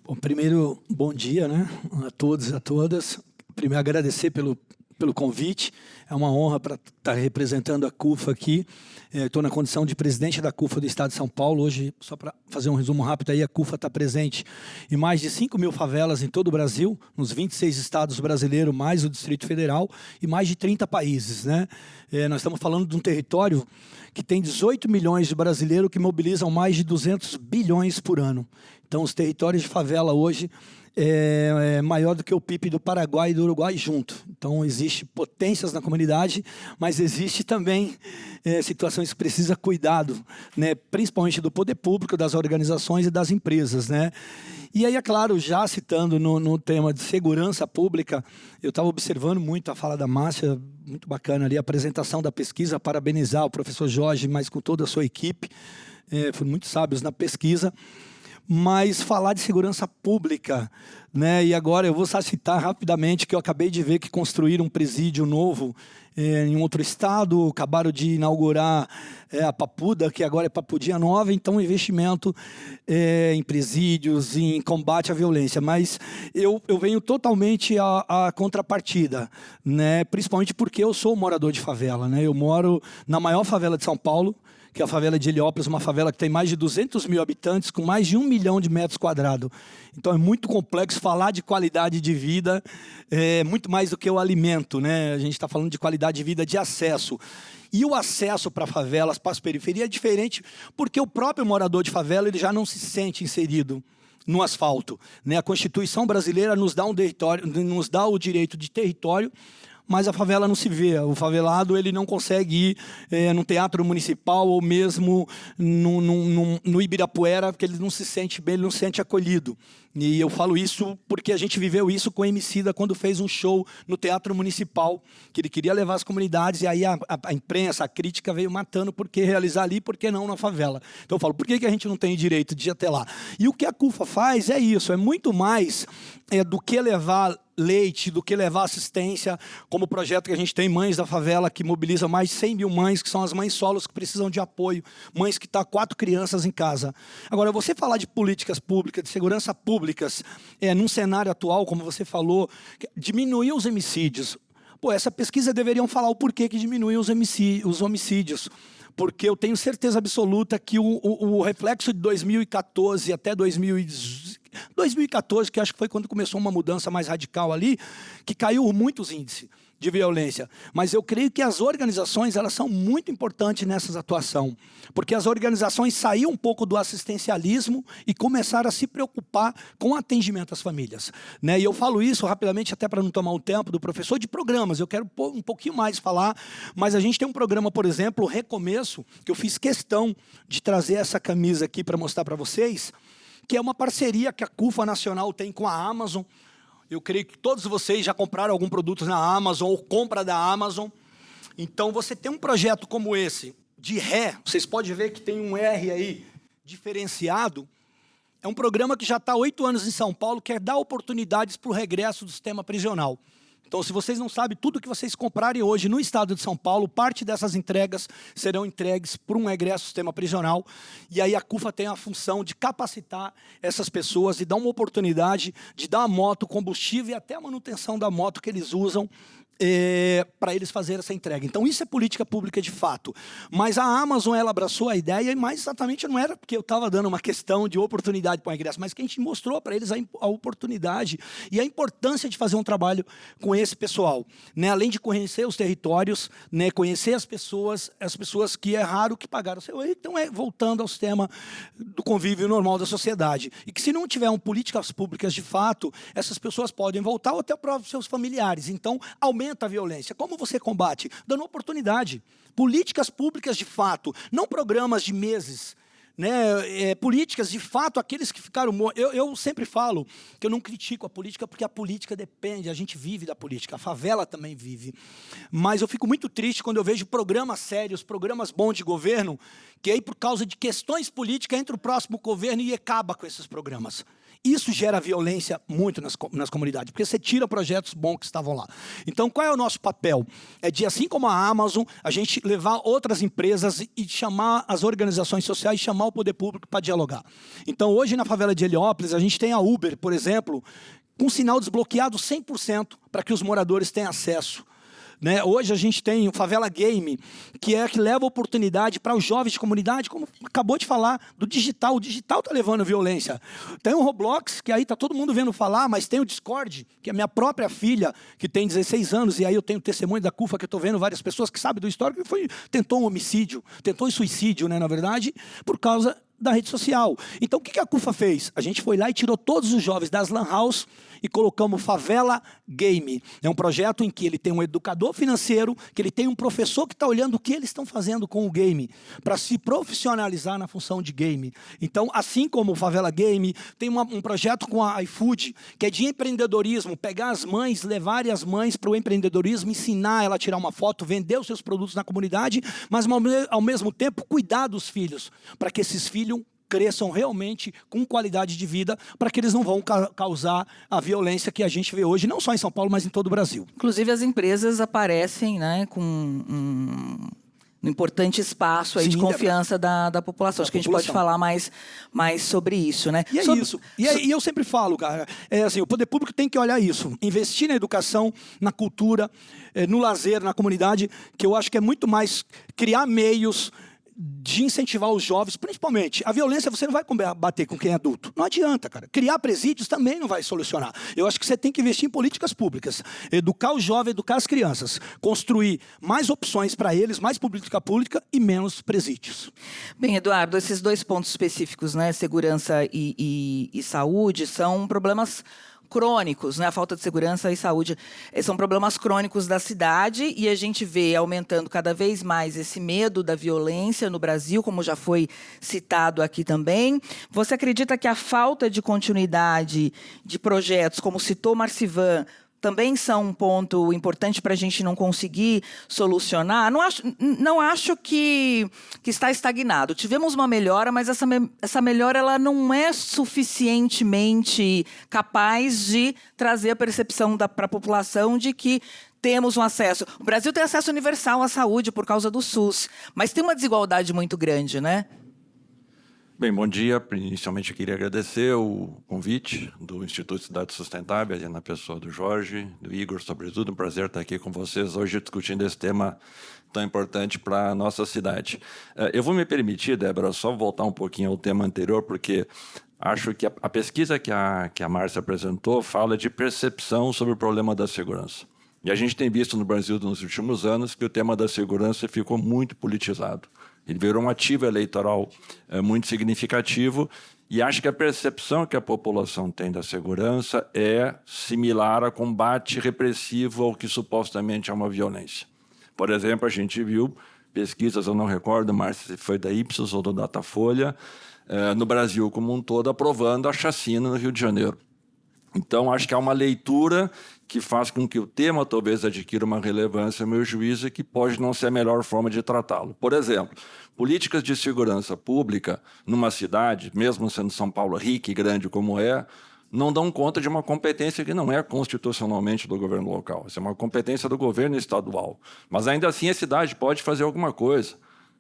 Bom, primeiro, bom dia, né, a todos e a todas. Primeiro, agradecer pelo convite. É uma honra para estar representando a CUFA aqui. Estou na condição de presidente da CUFA do Estado de São Paulo. Hoje, só para fazer um resumo rápido, aí, a CUFA está presente em mais de 5.000 favelas em todo o Brasil, nos 26 estados brasileiros, mais o Distrito Federal, e mais de 30 países, né? Nós estamos falando de um território que tem 18 milhões de brasileiros que mobilizam mais de 200 bilhões por ano. Então, os territórios de favela hoje é maior do que o PIB do Paraguai e do Uruguai junto. Então, existe potências na comunidade, mas existe também situações que precisam cuidado, né? Principalmente do poder público, das organizações e das empresas, né? E aí, é claro, já citando no tema de segurança pública, eu estava observando muito a fala da Márcia, muito bacana ali, a apresentação da pesquisa, parabenizar o professor Jorge, mas com toda a sua equipe, foram muito sábios na pesquisa. Mas falar de segurança pública, né? E agora eu vou só citar rapidamente que eu acabei de ver que construíram um presídio novo em outro estado, acabaram de inaugurar a Papuda, que agora é Papudinha Nova, então investimento em presídios, em combate à violência. Mas eu venho totalmente à contrapartida, né? Principalmente porque eu sou morador de favela, né? Eu moro na maior favela de São Paulo, que é a favela de Heliópolis, uma favela que tem mais de 200 mil habitantes, com mais de 1 milhão de metros quadrados. Então, é muito complexo falar de qualidade de vida, muito mais do que o alimento, né? A gente está falando de qualidade de vida, de acesso. E o acesso para favelas, para as periferias, é diferente, porque o próprio morador de favela ele já não se sente inserido no asfalto, né? A Constituição brasileira nos dá o direito de território, mas a favela não se vê. O favelado ele não consegue ir no teatro municipal ou mesmo no Ibirapuera, porque ele não se sente bem, ele não se sente acolhido. E eu falo isso porque a gente viveu isso com o Emicida quando fez um show no Teatro Municipal, que ele queria levar as comunidades, e aí a imprensa, a crítica veio matando por que realizar ali, por que não na favela. Então eu falo, por que a gente não tem direito de ir até lá? E o que a CUFA faz é isso, é muito mais do que levar leite, do que levar assistência, como o projeto que a gente tem, Mães da Favela, que mobiliza mais de 100 mil mães, que são as mães solos que precisam de apoio, mães que estão 4 crianças em casa. Agora, você falar de políticas públicas, de segurança públicas, num cenário atual, como você falou, diminuir os homicídios. Pô, essa pesquisa deveriam falar o porquê que diminuem os homicídios. Porque eu tenho certeza absoluta que o reflexo de 2014 até 2014, que acho que foi quando começou uma mudança mais radical ali, que caiu muitos índices de violência. Mas eu creio que as organizações, elas são muito importantes nessa atuação, porque as organizações saíram um pouco do assistencialismo e começaram a se preocupar com o atendimento às famílias, né? E eu falo isso rapidamente, até para não tomar o tempo do professor, de programas. Eu quero um pouquinho mais falar, mas a gente tem um programa, por exemplo, Recomeço, que eu fiz questão de trazer essa camisa aqui para mostrar para vocês, que é uma parceria que a CUFA Nacional tem com a Amazon. Eu creio que todos vocês já compraram algum produto na Amazon ou compra da Amazon. Então, você tem um projeto como esse, de ré, vocês podem ver que tem um R aí diferenciado. É um programa que já está há 8 anos em São Paulo, que é dar oportunidades para o regresso do sistema prisional. Então, se vocês não sabem, tudo que vocês comprarem hoje no estado de São Paulo, parte dessas entregas serão entregues por um regresso ao sistema prisional. E aí a CUFA tem a função de capacitar essas pessoas e dar uma oportunidade de dar a moto, combustível e até a manutenção da moto que eles usam para eles fazerem essa entrega. Então, isso é política pública de fato. Mas a Amazon, ela abraçou a ideia, e mais exatamente não era porque eu estava dando uma questão de oportunidade para o ingresso, mas que a gente mostrou para eles a oportunidade e a importância de fazer um trabalho com esse pessoal, né? Além de conhecer os territórios, né? Conhecer as pessoas que é raro que pagaram o seu erro. Então, voltando ao sistema do convívio normal da sociedade. E que se não tiver políticas públicas de fato, essas pessoas podem voltar ou até para os seus familiares. Então, aumenta a violência. Como você combate? Dando oportunidade. Políticas públicas de fato, não programas de meses, né? Políticas de fato, aqueles que ficaram mortos. Eu sempre falo que eu não critico a política, porque a política depende, a gente vive da política, a favela também vive. Mas eu fico muito triste quando eu vejo programas sérios, programas bons de governo, que aí por causa de questões políticas entra o próximo governo e acaba com esses programas. Isso gera violência muito nas comunidades, porque você tira projetos bons que estavam lá. Então, qual é o nosso papel? É de, assim como a Amazon, a gente levar outras empresas e chamar as organizações sociais, chamar o poder público para dialogar. Então, hoje na favela de Heliópolis, a gente tem a Uber, por exemplo, com sinal desbloqueado 100% para que os moradores tenham acesso. Né? Hoje a gente tem o Favela Game, que leva oportunidade para os jovens de comunidade, como acabou de falar, do digital. O digital está levando violência. Tem o Roblox, que aí está todo mundo vendo falar, mas tem o Discord, que é minha própria filha, que tem 16 anos, e aí eu tenho testemunho da CUFA, que eu estou vendo várias pessoas que sabem do histórico, que tentou um homicídio, tentou um suicídio, né, na verdade, por causa da rede social. Então, o que a CUFA fez? A gente foi lá e tirou todos os jovens das Lan House e colocamos Favela Game. É um projeto em que ele tem um educador financeiro, que ele tem um professor que está olhando o que eles estão fazendo com o game, para se profissionalizar na função de game. Então, assim como o Favela Game, tem um projeto com a iFood, que é de empreendedorismo, pegar as mães, levarem as mães para o empreendedorismo, ensinar ela a tirar uma foto, vender os seus produtos na comunidade, mas ao mesmo tempo cuidar dos filhos, para que esses filhos cresçam realmente com qualidade de vida, para que eles não vão causar a violência que a gente vê hoje, não só em São Paulo, mas em todo o Brasil. Inclusive, as empresas aparecem, né, com um importante espaço aí, sim, de confiança da população. Acho que a gente pode falar mais sobre isso, né? E é isso. E eu sempre falo, cara, assim, o poder público tem que olhar isso, investir na educação, na cultura, no lazer, na comunidade, que eu acho que é muito mais criar meios de incentivar os jovens, principalmente. A violência você não vai bater com quem é adulto. Não adianta, cara. Criar presídios também não vai solucionar. Eu acho que você tem que investir em políticas públicas. Educar os jovens, educar as crianças. Construir mais opções para eles, mais política pública e menos presídios. Bem, Eduardo, esses 2 pontos específicos, né, segurança e saúde, são problemas crônicos, né? A falta de segurança e saúde são problemas crônicos da cidade, e a gente vê aumentando cada vez mais esse medo da violência no Brasil, como já foi citado aqui também. Você acredita que a falta de continuidade de projetos, como citou Marcivan, também são um ponto importante para a gente não conseguir solucionar. Não acho que está estagnado. Tivemos uma melhora, mas essa melhora ela não é suficientemente capaz de trazer a percepção para a população de que temos um acesso. O Brasil tem acesso universal à saúde por causa do SUS, mas tem uma desigualdade muito grande, né? Bem, bom dia. Inicialmente, eu queria agradecer o convite do Instituto Cidades Sustentáveis, na pessoa do Jorge, do Igor, sobretudo. Um prazer estar aqui com vocês hoje discutindo esse tema tão importante para a nossa cidade. Eu vou me permitir, Débora, só voltar um pouquinho ao tema anterior, porque acho que a pesquisa que a Márcia apresentou fala de percepção sobre o problema da segurança. E a gente tem visto no Brasil nos últimos anos que o tema da segurança ficou muito politizado. Ele virou um ativo eleitoral muito significativo e acho que a percepção que a população tem da segurança é similar a combate repressivo ao que supostamente é uma violência. Por exemplo, a gente viu pesquisas, eu não recordo, mas se foi da Ipsos ou do Datafolha, no Brasil como um todo, aprovando a chacina no Rio de Janeiro. Então, acho que há uma leitura que faz com que o tema talvez adquira uma relevância, a meu juízo, e que pode não ser a melhor forma de tratá-lo. Por exemplo, políticas de segurança pública numa cidade, mesmo sendo São Paulo rica e grande como é, não dão conta de uma competência que não é constitucionalmente do governo local. Isso é uma competência do governo estadual. Mas, ainda assim, a cidade pode fazer alguma coisa.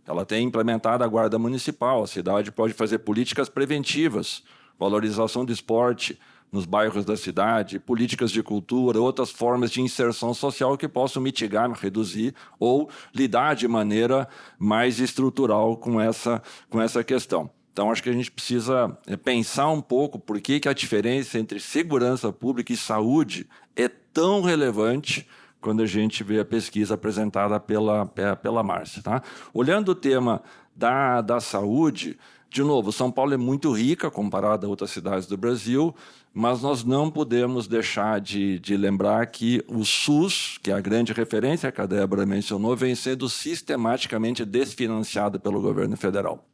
Ela tem implementado a guarda municipal, a cidade pode fazer políticas preventivas, valorização do esporte nos bairros da cidade, políticas de cultura, outras formas de inserção social que possam mitigar, reduzir ou lidar de maneira mais estrutural com essa questão. Então, acho que a gente precisa pensar um pouco por que a diferença entre segurança pública e saúde é tão relevante quando a gente vê a pesquisa apresentada pela Márcia. Tá? Olhando o tema da saúde, de novo, São Paulo é muito rica comparada a outras cidades do Brasil, mas nós não podemos deixar de lembrar que o SUS, que é a grande referência que a Débora mencionou, vem sendo sistematicamente desfinanciado pelo governo federal.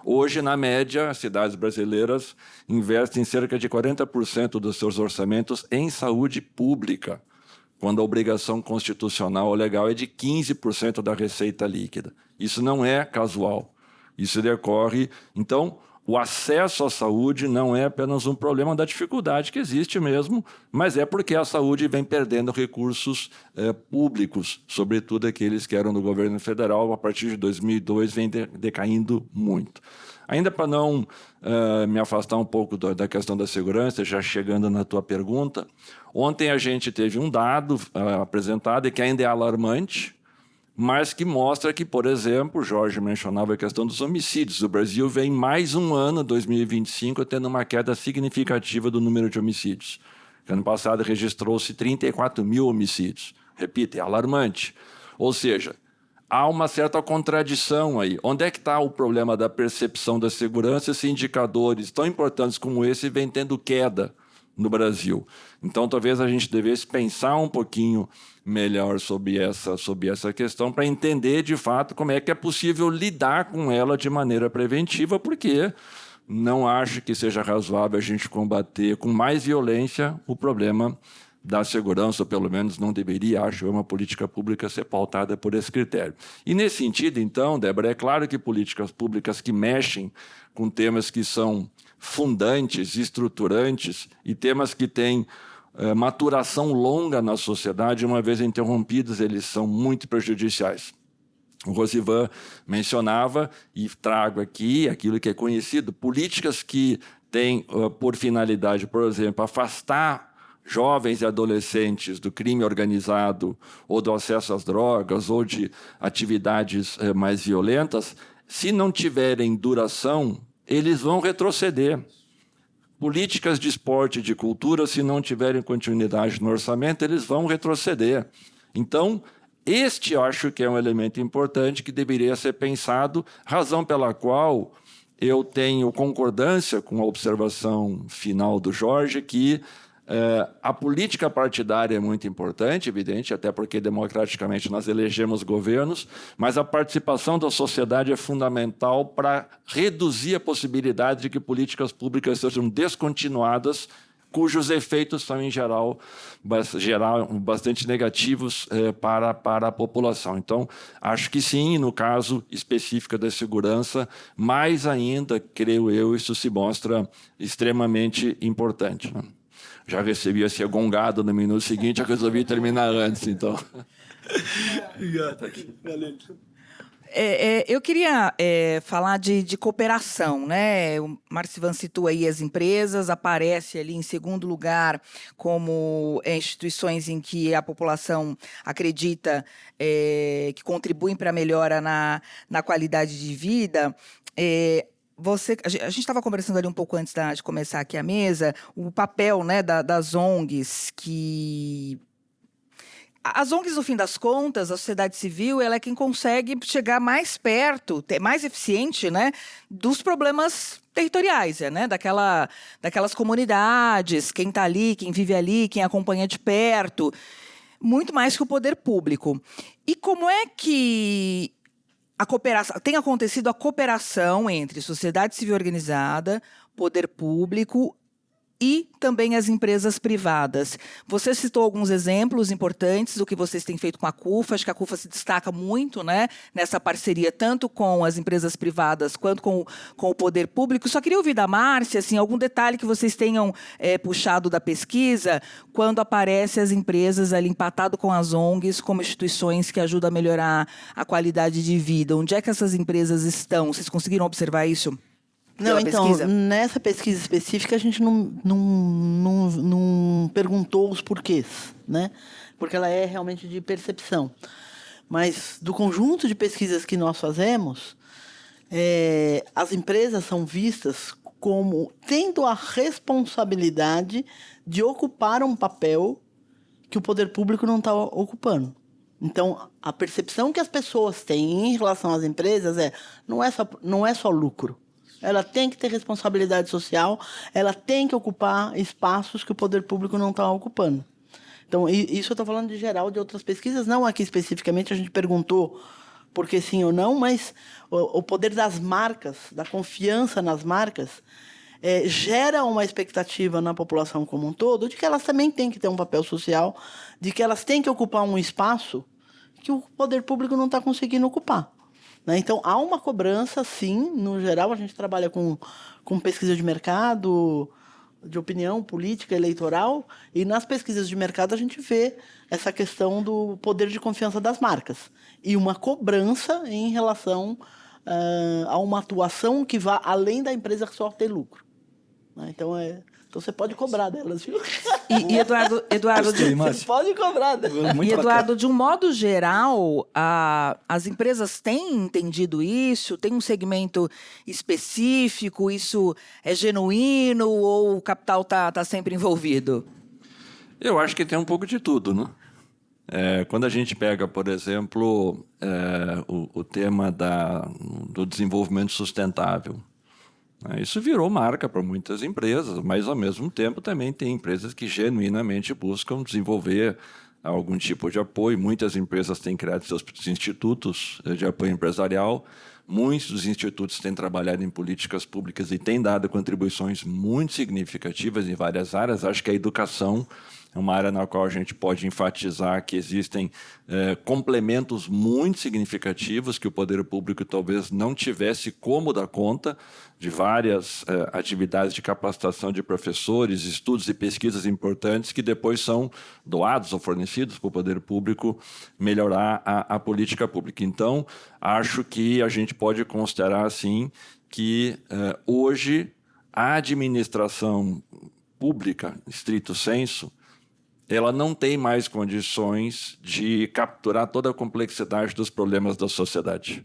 Hoje, na média, as cidades brasileiras investem cerca de 40% dos seus orçamentos em saúde pública, quando a obrigação constitucional ou legal é de 15% da receita líquida. Isso não é casual. Isso decorre... Então, o acesso à saúde não é apenas um problema da dificuldade que existe mesmo, mas é porque a saúde vem perdendo recursos públicos, sobretudo aqueles que eram do governo federal, a partir de 2002 vem decaindo muito. Ainda para não me afastar um pouco da questão da segurança, já chegando na tua pergunta, ontem a gente teve um dado apresentado e que ainda é alarmante, mas que mostra que, por exemplo, o Jorge mencionava a questão dos homicídios. O Brasil vem mais um ano, 2025, tendo uma queda significativa do número de homicídios. Ano passado registrou-se 34 mil homicídios. Repito, é alarmante. Ou seja, há uma certa contradição aí. Onde é que está o problema da percepção da segurança se indicadores tão importantes como esse vêm tendo queda no Brasil? Então, talvez a gente devesse pensar um pouquinho melhor sobre essa questão para entender, de fato, como é que é possível lidar com ela de maneira preventiva, porque não acho que seja razoável a gente combater com mais violência o problema da segurança, ou pelo menos não deveria, acho, uma política pública ser pautada por esse critério. E, nesse sentido, então, Débora, é claro que políticas públicas que mexem com temas que são fundantes, estruturantes, e temas que têm maturação longa na sociedade, uma vez interrompidos, eles são muito prejudiciais. O Rosivan mencionava, e trago aqui aquilo que é conhecido, políticas que têm por finalidade, por exemplo, afastar jovens e adolescentes do crime organizado ou do acesso às drogas ou de atividades mais violentas, se não tiverem duração, eles vão retroceder. Políticas de esporte e de cultura, se não tiverem continuidade no orçamento, eles vão retroceder. Então, este acho que é um elemento importante que deveria ser pensado, razão pela qual eu tenho concordância com a observação final do Jorge, que a política partidária é muito importante, evidente, até porque democraticamente nós elegemos governos, mas a participação da sociedade é fundamental para reduzir a possibilidade de que políticas públicas sejam descontinuadas cujos efeitos são, em geral, bastante negativos para a população. Então, acho que sim, no caso específico da segurança, mais ainda, creio eu, isso se mostra extremamente importante, né? Já recebi a gongada no minuto seguinte, eu resolvi terminar antes, então. Eu queria falar de cooperação, né? O Marcivan citou aí as empresas, aparece ali em segundo lugar como instituições em que a população acredita que contribuem para a melhora na qualidade de vida. A gente estava conversando ali um pouco antes de começar aqui a mesa, o papel, né, das ONGs, que... As ONGs, no fim das contas, a sociedade civil, ela é quem consegue chegar mais perto, mais eficiente, né, dos problemas territoriais, né, daquelas comunidades, quem está ali, quem vive ali, quem acompanha de perto, muito mais que o poder público. E como é que tem acontecido a cooperação entre sociedade civil organizada, poder público e também as empresas privadas? Você citou alguns exemplos importantes do que vocês têm feito com a CUFA. Acho que a CUFA se destaca muito, né, nessa parceria, tanto com as empresas privadas quanto com o poder público. Só queria ouvir da Márcia, assim, algum detalhe que vocês tenham puxado da pesquisa, quando aparecem as empresas ali empatado com as ONGs como instituições que ajudam a melhorar a qualidade de vida. Onde é que essas empresas estão? Vocês conseguiram observar isso? Não, então, nessa pesquisa específica, a gente não perguntou os porquês, né? Porque ela é realmente de percepção. Mas, do conjunto de pesquisas que nós fazemos, as empresas são vistas como tendo a responsabilidade de ocupar um papel que o poder público não está ocupando. Então, a percepção que as pessoas têm em relação às empresas não é só lucro. Ela tem que ter responsabilidade social, ela tem que ocupar espaços que o poder público não está ocupando. Então, isso eu estou falando de geral de outras pesquisas, não aqui especificamente, a gente perguntou por que sim ou não, mas o poder das marcas, da confiança nas marcas, gera uma expectativa na população como um todo de que elas também têm que ter um papel social, de que elas têm que ocupar um espaço que o poder público não está conseguindo ocupar. Então, há uma cobrança, sim. No geral, a gente trabalha com pesquisa de mercado, de opinião política, eleitoral, e nas pesquisas de mercado a gente vê essa questão do poder de confiança das marcas e uma cobrança em relação a uma atuação que vá além da empresa que só tem lucro. Então, você pode cobrar delas, viu? E Eduardo, você pode cobrar delas. E Eduardo, de um modo geral, as empresas têm entendido isso? Tem um segmento específico? Isso é genuíno ou o capital está sempre envolvido? Eu acho que tem um pouco de tudo, né? Quando a gente pega, por exemplo, o tema do desenvolvimento sustentável, isso virou marca para muitas empresas, mas, ao mesmo tempo, também tem empresas que genuinamente buscam desenvolver algum tipo de apoio. Muitas empresas têm criado seus institutos de apoio empresarial. Muitos dos institutos têm trabalhado em políticas públicas e têm dado contribuições muito significativas em várias áreas. Acho que a educação é uma área na qual a gente pode enfatizar que existem complementos muito significativos que o poder público talvez não tivesse como dar conta, de várias atividades de capacitação de professores, estudos e pesquisas importantes que depois são doados ou fornecidos para o poder público melhorar a política pública. Então, acho que a gente pode considerar, assim, que hoje a administração pública, estrito sensu, ela não tem mais condições de capturar toda a complexidade dos problemas da sociedade.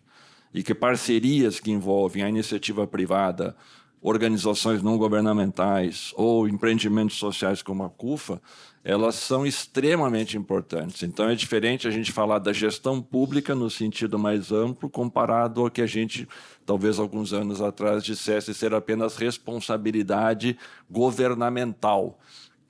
E que parcerias que envolvem a iniciativa privada, organizações não governamentais ou empreendimentos sociais como a CUFA, elas são extremamente importantes. Então, é diferente a gente falar da gestão pública no sentido mais amplo comparado ao que a gente, talvez alguns anos atrás, dissesse ser apenas responsabilidade governamental.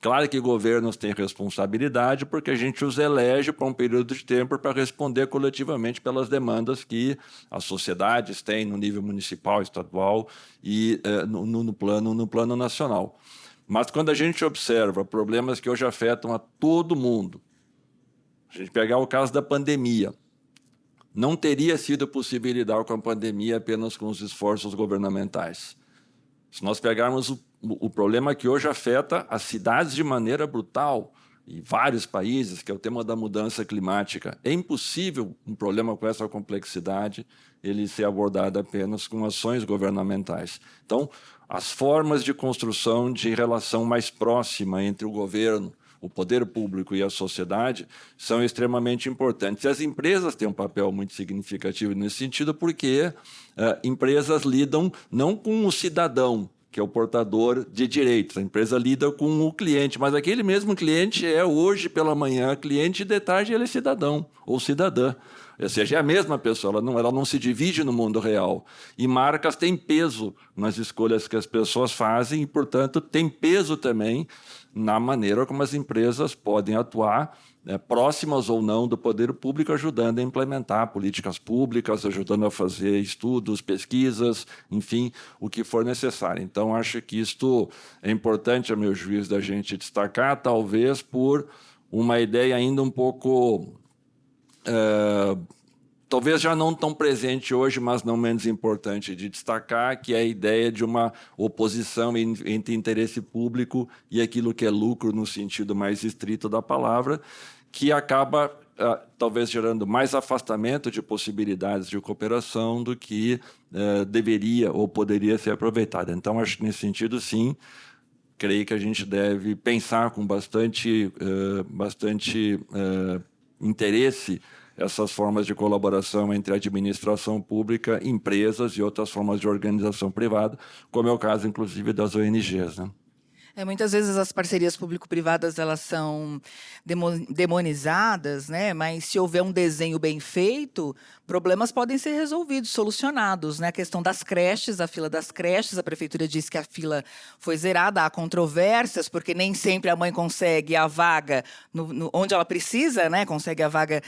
Claro que governos têm responsabilidade porque a gente os elege para um período de tempo para responder coletivamente pelas demandas que as sociedades têm no nível municipal, estadual e no plano nacional. Mas quando a gente observa problemas que hoje afetam a todo mundo, a gente pegar o caso da pandemia, não teria sido possível lidar com a pandemia apenas com os esforços governamentais. Se nós pegarmos o problema que hoje afeta as cidades de maneira brutal, em vários países, que é o tema da mudança climática, é impossível um problema com essa complexidade ele ser abordado apenas com ações governamentais. Então, as formas de construção de relação mais próxima entre o governo, o poder público e a sociedade são extremamente importantes. E as empresas têm um papel muito significativo nesse sentido, porque empresas lidam não com o cidadão, que é o portador de direitos. A empresa lida com o cliente, mas aquele mesmo cliente é hoje pela manhã cliente e de tarde ele é cidadão ou cidadã. Ou seja, é a mesma pessoa, ela não se divide no mundo real. E marcas têm peso nas escolhas que as pessoas fazem e, portanto, tem peso também na maneira como as empresas podem atuar, próximas ou não do poder público, ajudando a implementar políticas públicas, ajudando a fazer estudos, pesquisas, enfim, o que for necessário. Então, acho que isto é importante, a meu juízo, da gente destacar, talvez por uma ideia ainda um pouco... talvez já não tão presente hoje, mas não menos importante de destacar, que é a ideia de uma oposição entre interesse público e aquilo que é lucro no sentido mais estrito da palavra, que acaba talvez gerando mais afastamento de possibilidades de cooperação do que deveria ou poderia ser aproveitada. Então, acho que nesse sentido, sim, creio que a gente deve pensar com bastante interesse essas formas de colaboração entre a administração pública, empresas e outras formas de organização privada, como é o caso, inclusive, das ONGs, né? Muitas vezes as parcerias público-privadas elas são demonizadas, né? Mas se houver um desenho bem feito, problemas podem ser resolvidos, solucionados, né? A questão das creches, a fila das creches, a prefeitura diz que a fila foi zerada, há controvérsias, porque nem sempre a mãe consegue a vaga onde ela precisa, né? Consegue a vaga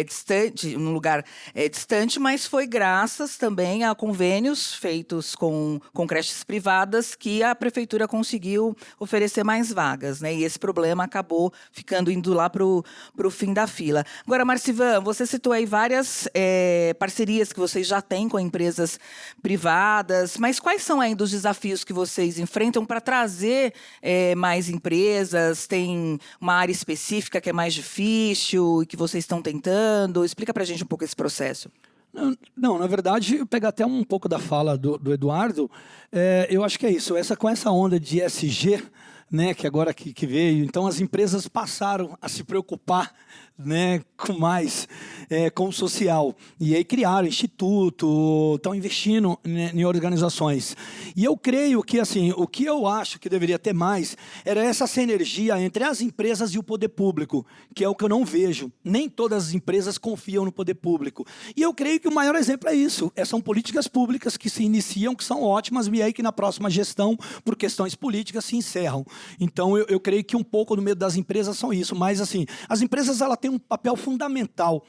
distante, num lugar distante, mas foi graças também a convênios feitos com creches privadas que a prefeitura conseguiu oferecer mais vagas, né? E esse problema acabou indo lá para o fim da fila. Agora, Marcivan, você citou aí várias parcerias que vocês já têm com empresas privadas, mas quais são ainda os desafios que vocês enfrentam para trazer mais empresas? Tem uma área específica que é mais difícil e que vocês estão tentando? Explica para a gente um pouco esse processo. Não, na verdade, eu pego até um pouco da fala do Eduardo, eu acho que é isso, com essa onda de ESG, né, que agora que veio, então as empresas passaram a se preocupar, né, com o social, e aí criaram instituto, estão investindo, né, em organizações. E eu creio que, assim, o que eu acho que deveria ter mais era essa sinergia entre as empresas e o poder público, que é o que eu não vejo. Nem todas as empresas confiam no poder público. E eu creio que o maior exemplo é isso, são políticas públicas que se iniciam, que são ótimas, e aí que na próxima gestão, por questões políticas, se encerram. Então, eu creio que um pouco do medo das empresas são isso, mas, assim, as empresas ela têm um papel fundamental,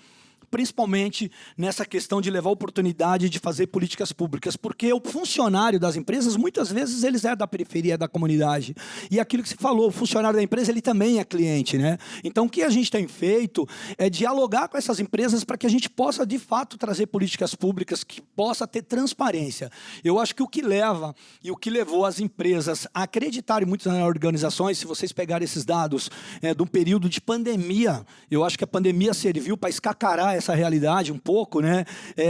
principalmente nessa questão de levar a oportunidade de fazer políticas públicas, porque o funcionário das empresas, muitas vezes, eles é da periferia da comunidade. E aquilo que você falou, o funcionário da empresa, ele também é cliente, né? Então, o que a gente tem feito é dialogar com essas empresas para que a gente possa, de fato, trazer políticas públicas que possa ter transparência. Eu acho que o que leva e o que levou as empresas a acreditarem muito nas organizações, se vocês pegarem esses dados de um período de pandemia, eu acho que a pandemia serviu para escacarar essa realidade um pouco, né?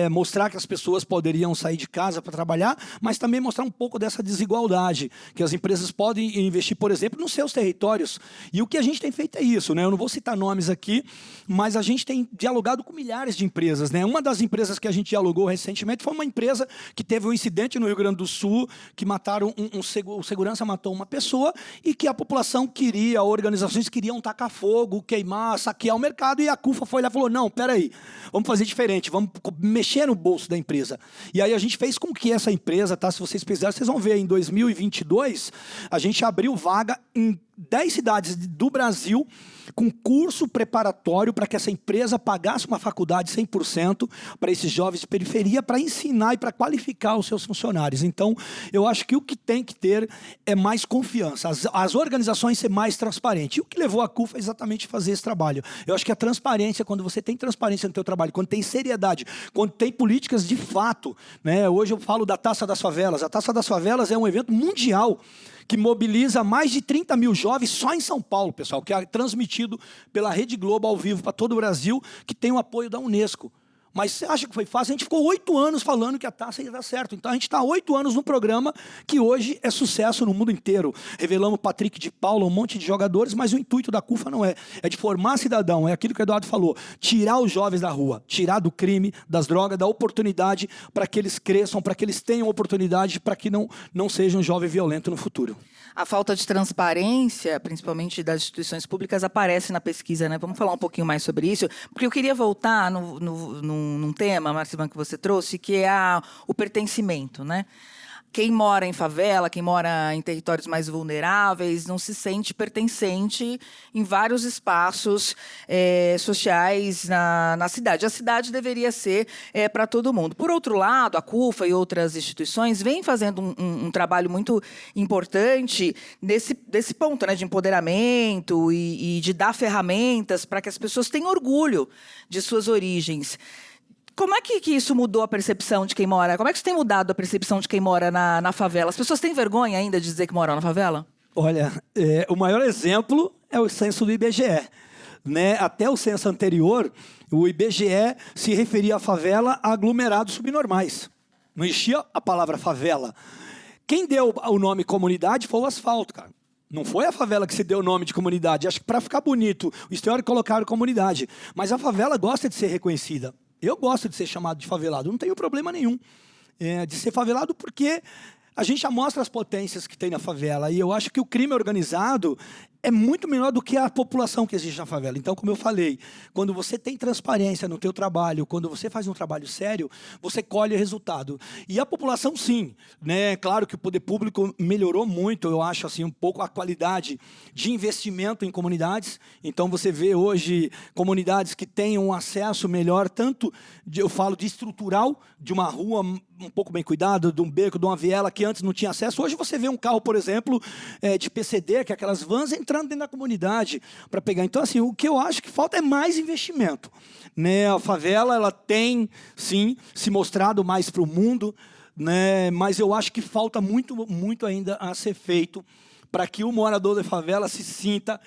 Mostrar que as pessoas poderiam sair de casa para trabalhar, mas também mostrar um pouco dessa desigualdade, que as empresas podem investir, por exemplo, nos seus territórios. E o que a gente tem feito é isso, né? Eu não vou citar nomes aqui, mas a gente tem dialogado com milhares de empresas, né? Uma das empresas que a gente dialogou recentemente foi uma empresa que teve um incidente no Rio Grande do Sul, que mataram o segurança matou uma pessoa e que a população queria, organizações queriam tacar fogo, queimar, saquear o mercado, e a CUFA foi lá e falou, não, peraí, vamos fazer diferente, vamos mexer no bolso da empresa. E aí a gente fez com que essa empresa, tá? Se vocês pesquisarem, vocês vão ver, em 2022, a gente abriu vaga em 10 cidades do Brasil com curso preparatório para que essa empresa pagasse uma faculdade 100% para esses jovens de periferia, para ensinar e para qualificar os seus funcionários. Então, eu acho que o que tem que ter é mais confiança, as organizações ser mais transparentes. E o que levou a CUFA é exatamente fazer esse trabalho. Eu acho que a transparência, quando você tem transparência no teu trabalho, quando tem seriedade, quando tem políticas de fato, né? Hoje eu falo da Taça das Favelas. A Taça das Favelas é um evento mundial que mobiliza mais de 30 mil jovens só em São Paulo, pessoal, que é transmitido pela Rede Globo ao vivo para todo o Brasil, que tem o apoio da Unesco. Mas você acha que foi fácil? A gente ficou 8 anos falando que a taça ia dar certo. Então a gente está 8 anos num programa que hoje é sucesso no mundo inteiro. Revelamos Patrick de Paula, um monte de jogadores, mas o intuito da CUFA não é. É de formar cidadão, é aquilo que o Eduardo falou. Tirar os jovens da rua, tirar do crime, das drogas, da oportunidade para que eles cresçam, para que eles tenham oportunidade, para que não sejam um jovem violento no futuro. A falta de transparência, principalmente das instituições públicas, aparece na pesquisa, né? Vamos falar um pouquinho mais sobre isso, porque eu queria voltar num tema, Marcivan, que você trouxe, que é o pertencimento, né? Quem mora em favela, quem mora em territórios mais vulneráveis, não se sente pertencente em vários espaços sociais na cidade. A cidade deveria ser para todo mundo. Por outro lado, a CUFA e outras instituições vêm fazendo um trabalho muito importante desse ponto, né, de empoderamento e de dar ferramentas para que as pessoas tenham orgulho de suas origens. Como é que isso mudou a percepção de quem mora? Como é que isso tem mudado a percepção de quem mora na favela? As pessoas têm vergonha ainda de dizer que moram na favela? Olha, o maior exemplo é o censo do IBGE. Né? Até o censo anterior, o IBGE se referia à favela a aglomerados subnormais. Não existia a palavra favela. Quem deu o nome comunidade foi o asfalto, cara. Não foi a favela que se deu o nome de comunidade. Acho que para ficar bonito, os teóricos colocaram comunidade. Mas a favela gosta de ser reconhecida. Eu gosto de ser chamado de favelado, não tenho problema nenhum de ser favelado, porque a gente já mostra as potências que tem na favela. E eu acho que o crime organizado é muito menor do que a população que existe na favela. Então, como eu falei, quando você tem transparência no teu trabalho, quando você faz um trabalho sério, você colhe resultado. E a população, sim. Né? Claro que o poder público melhorou muito, eu acho, assim, um pouco a qualidade de investimento em comunidades. Então, você vê hoje comunidades que têm um acesso melhor, tanto, eu falo de estrutural, de uma rua um pouco bem cuidada, de um beco, de uma viela que antes não tinha acesso. Hoje você vê um carro, por exemplo, de PCD, que é aquelas vans, entrando dentro da comunidade para pegar. Então, assim, o que eu acho que falta é mais investimento. Né? A favela, ela tem, sim, se mostrado mais para o mundo, né? Mas eu acho que falta muito, muito ainda a ser feito para que o morador da favela se sinta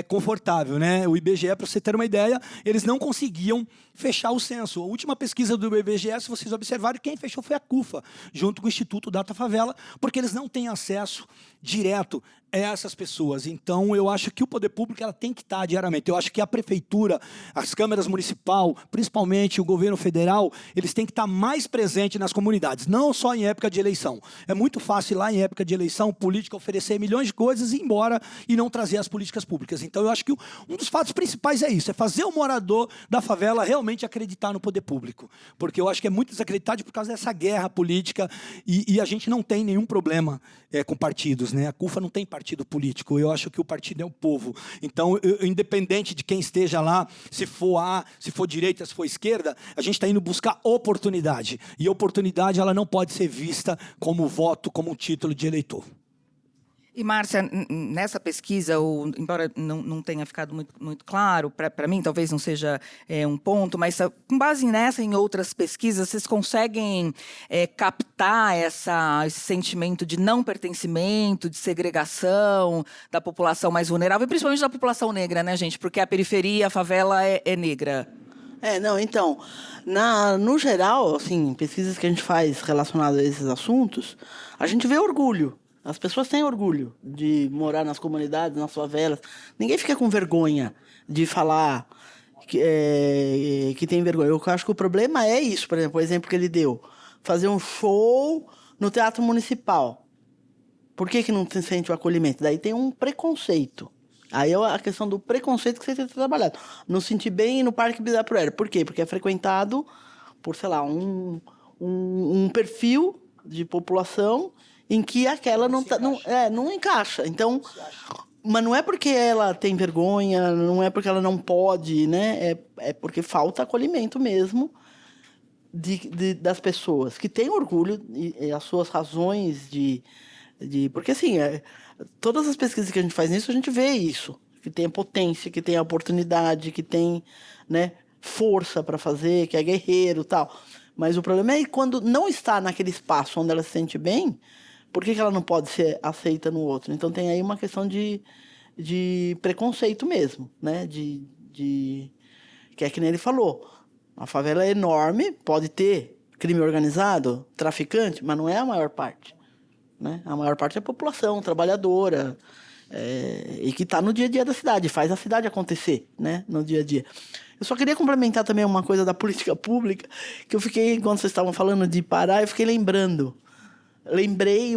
confortável. Né? O IBGE, para você ter uma ideia, eles não conseguiam fechar o censo. A última pesquisa do IBGE, se vocês observarem, quem fechou foi a CUFA, junto com o Instituto Data Favela, porque eles não têm acesso direto a essas pessoas. Então, eu acho que o poder público ela tem que estar diariamente. Eu acho que a prefeitura, as câmaras municipal, principalmente o governo federal, eles têm que estar mais presentes nas comunidades, não só em época de eleição. É muito fácil lá em época de eleição, política oferecer milhões de coisas e ir embora e não trazer as políticas públicas. Então, eu acho que um dos fatos principais é isso, é fazer o morador da favela realmente acreditar no poder público. Porque eu acho que é muito desacreditado por causa dessa guerra política e a gente não tem nenhum problema com partidos. Né? A CUFA não tem partido político, eu acho que o partido é o povo. Então, independente de quem esteja lá, se for A, se for direita, se for esquerda, a gente está indo buscar oportunidade. E oportunidade ela não pode ser vista como voto, como um título de eleitor. E, Márcia, nessa pesquisa, embora não tenha ficado muito claro, para mim talvez não seja um ponto, mas com base nessa e em outras pesquisas, vocês conseguem captar esse sentimento de não pertencimento, de segregação da população mais vulnerável, e principalmente da população negra, né, gente? Porque a periferia, a favela é negra. Então, no geral, assim, pesquisas que a gente faz relacionadas a esses assuntos, a gente vê orgulho. As pessoas têm orgulho de morar nas comunidades, nas favelas. Ninguém fica com vergonha de falar que tem vergonha. Eu acho que o problema é isso, por exemplo, o exemplo que ele deu. Fazer um show no Teatro Municipal. Por que não se sente o acolhimento? Daí tem um preconceito. Aí é a questão do preconceito que você tem que ter trabalhado. Não sentir bem no Parque Ibirapuera. Por quê? Porque é frequentado por, sei lá, um perfil de população em que aquela não encaixa. Então, Mas não é porque ela tem vergonha, não é porque ela não pode, né? É porque falta acolhimento mesmo das pessoas que têm orgulho e as suas razões porque, assim, todas as pesquisas que a gente faz nisso, a gente vê isso. Que tem a potência, que tem a oportunidade, que tem, né, força para fazer, que é guerreiro e tal. Mas o problema é quando não está naquele espaço onde ela se sente bem, por que ela não pode ser aceita no outro? Então tem aí uma questão de preconceito mesmo, né? Que é que nem ele falou. A favela é enorme, pode ter crime organizado, traficante, mas não é a maior parte, né? A maior parte é a população trabalhadora, e que está no dia a dia da cidade, faz a cidade acontecer, né? No dia a dia. Eu só queria complementar também uma coisa da política pública, que eu fiquei, enquanto vocês estavam falando de Pará, eu fiquei lembrando. Lembrei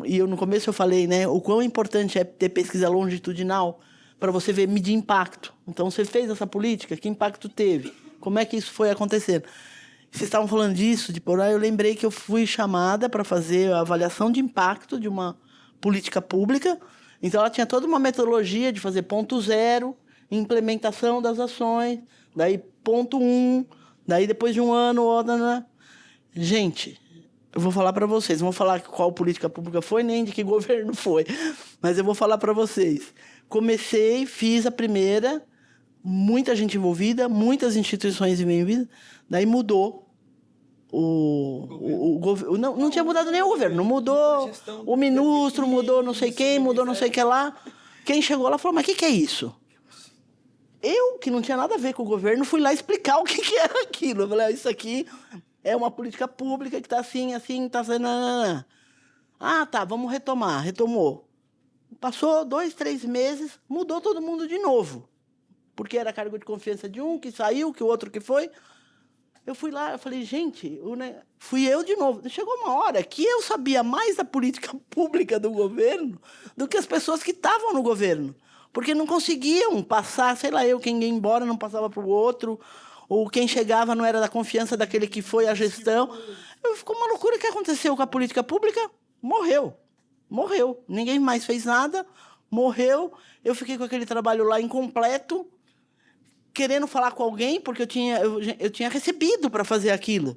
e no começo eu falei, né, o quão importante é ter pesquisa longitudinal para você medir impacto. Então, você fez essa política, que impacto teve? Como é que isso foi acontecendo? Vocês estavam falando disso, de Porá, eu lembrei que eu fui chamada para fazer a avaliação de impacto de uma política pública. Então, ela tinha toda uma metodologia de fazer ponto 0, implementação das ações, daí ponto 1, daí depois de um ano, gente, eu vou falar para vocês, não vou falar qual política pública foi, nem de que governo foi, mas eu vou falar para vocês. Comecei, fiz a primeira, muita gente envolvida, muitas instituições envolvidas, daí mudou. Não tinha mudado nem o governo, mudou o ministro, mudou não sei quem, mudou não sei o que lá. Quem chegou lá falou, mas o que é isso? Eu, que não tinha nada a ver com o governo, fui lá explicar o que era aquilo. Eu falei, isso aqui é uma política pública que está assim, está sendo... Ah, tá, vamos retomar. Retomou. Passou 2, 3 meses, mudou todo mundo de novo. Porque era cargo de confiança de um, que saiu, que o outro que foi. Eu fui lá, eu falei, gente, fui eu de novo. Chegou uma hora que eu sabia mais da política pública do governo do que as pessoas que estavam no governo. Porque não conseguiam passar, sei lá, quem ia embora não passava para o outro, ou quem chegava não era da confiança daquele que foi a gestão. Ficou uma loucura. O que aconteceu com a política pública? Morreu. Ninguém mais fez nada, morreu. Eu fiquei com aquele trabalho lá incompleto, querendo falar com alguém, porque eu tinha recebido para fazer aquilo.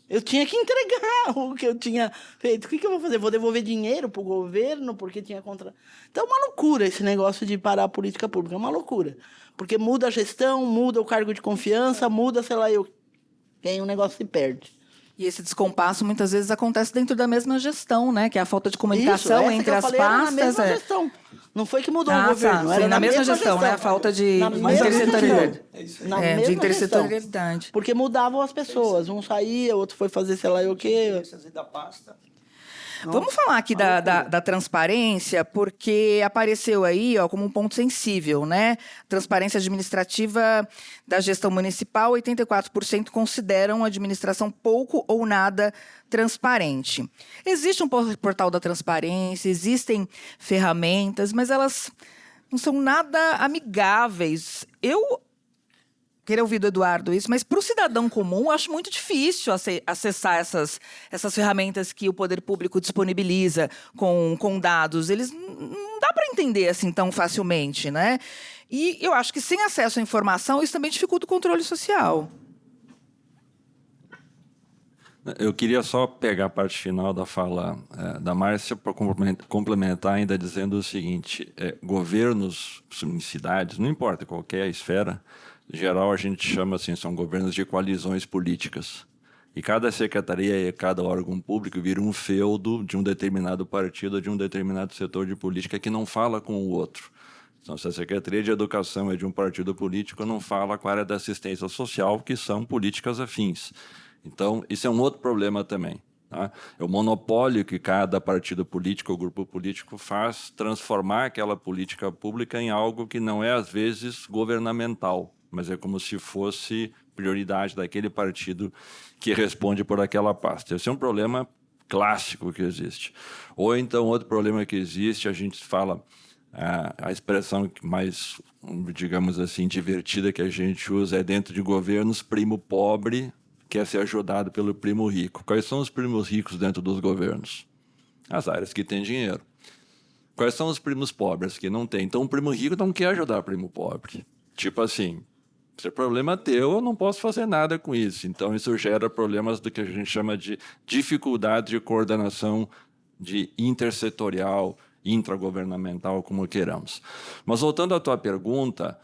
Eu tinha que entregar o que eu tinha feito. O que eu vou fazer? Vou devolver dinheiro para o governo porque tinha contra... Então, é uma loucura esse negócio de parar a política pública. É uma loucura. Porque muda a gestão, muda o cargo de confiança, muda, sei lá, quem o negócio se perde. E esse descompasso muitas vezes acontece dentro da mesma gestão, né? Que é a falta de comunicação entre as pastas. Era na mesma gestão. Não foi que mudou o governo. Era na mesma gestão, né? A falta de intersetorialidade. De intersetorialidade. Porque mudavam as pessoas. Um saía, outro foi fazer sei lá o quê. Vamos falar aqui da transparência, porque apareceu aí como um ponto sensível, né? Transparência administrativa da gestão municipal, 84% consideram a administração pouco ou nada transparente. Existe um portal da transparência, existem ferramentas, mas elas não são nada amigáveis. Eu queria ouvir do Eduardo isso, mas para o cidadão comum, eu acho muito difícil acessar essas ferramentas que o poder público disponibiliza com dados. Eles não dá para entender assim tão facilmente, né? E eu acho que sem acesso à informação, isso também dificulta o controle social. Eu queria só pegar a parte final da fala da Márcia para complementar ainda dizendo o seguinte, governos em cidades, não importa qualquer esfera, em geral, a gente chama assim, são governos de coalizões políticas. E cada secretaria e cada órgão público vira um feudo de um determinado partido, de um determinado setor de política que não fala com o outro. Então, se a Secretaria de Educação é de um partido político, não fala com a área da assistência social, que são políticas afins. Então, isso é um outro problema também. Tá? É o monopólio que cada partido político ou grupo político faz transformar aquela política pública em algo que não é, às vezes, governamental, mas é como se fosse prioridade daquele partido que responde por aquela pasta. Esse é um problema clássico que existe. Ou então, outro problema que existe, a gente fala, a expressão mais, digamos assim, divertida que a gente usa é dentro de governos, primo pobre quer ser ajudado pelo primo rico. Quais são os primos ricos dentro dos governos? As áreas que têm dinheiro. Quais são os primos pobres que não tem? Então, o primo rico não quer ajudar o primo pobre. Tipo assim, se é problema teu, eu não posso fazer nada com isso. Então, isso gera problemas do que a gente chama de dificuldade de coordenação de intersetorial, intragovernamental, como queiramos. Mas, voltando à tua pergunta,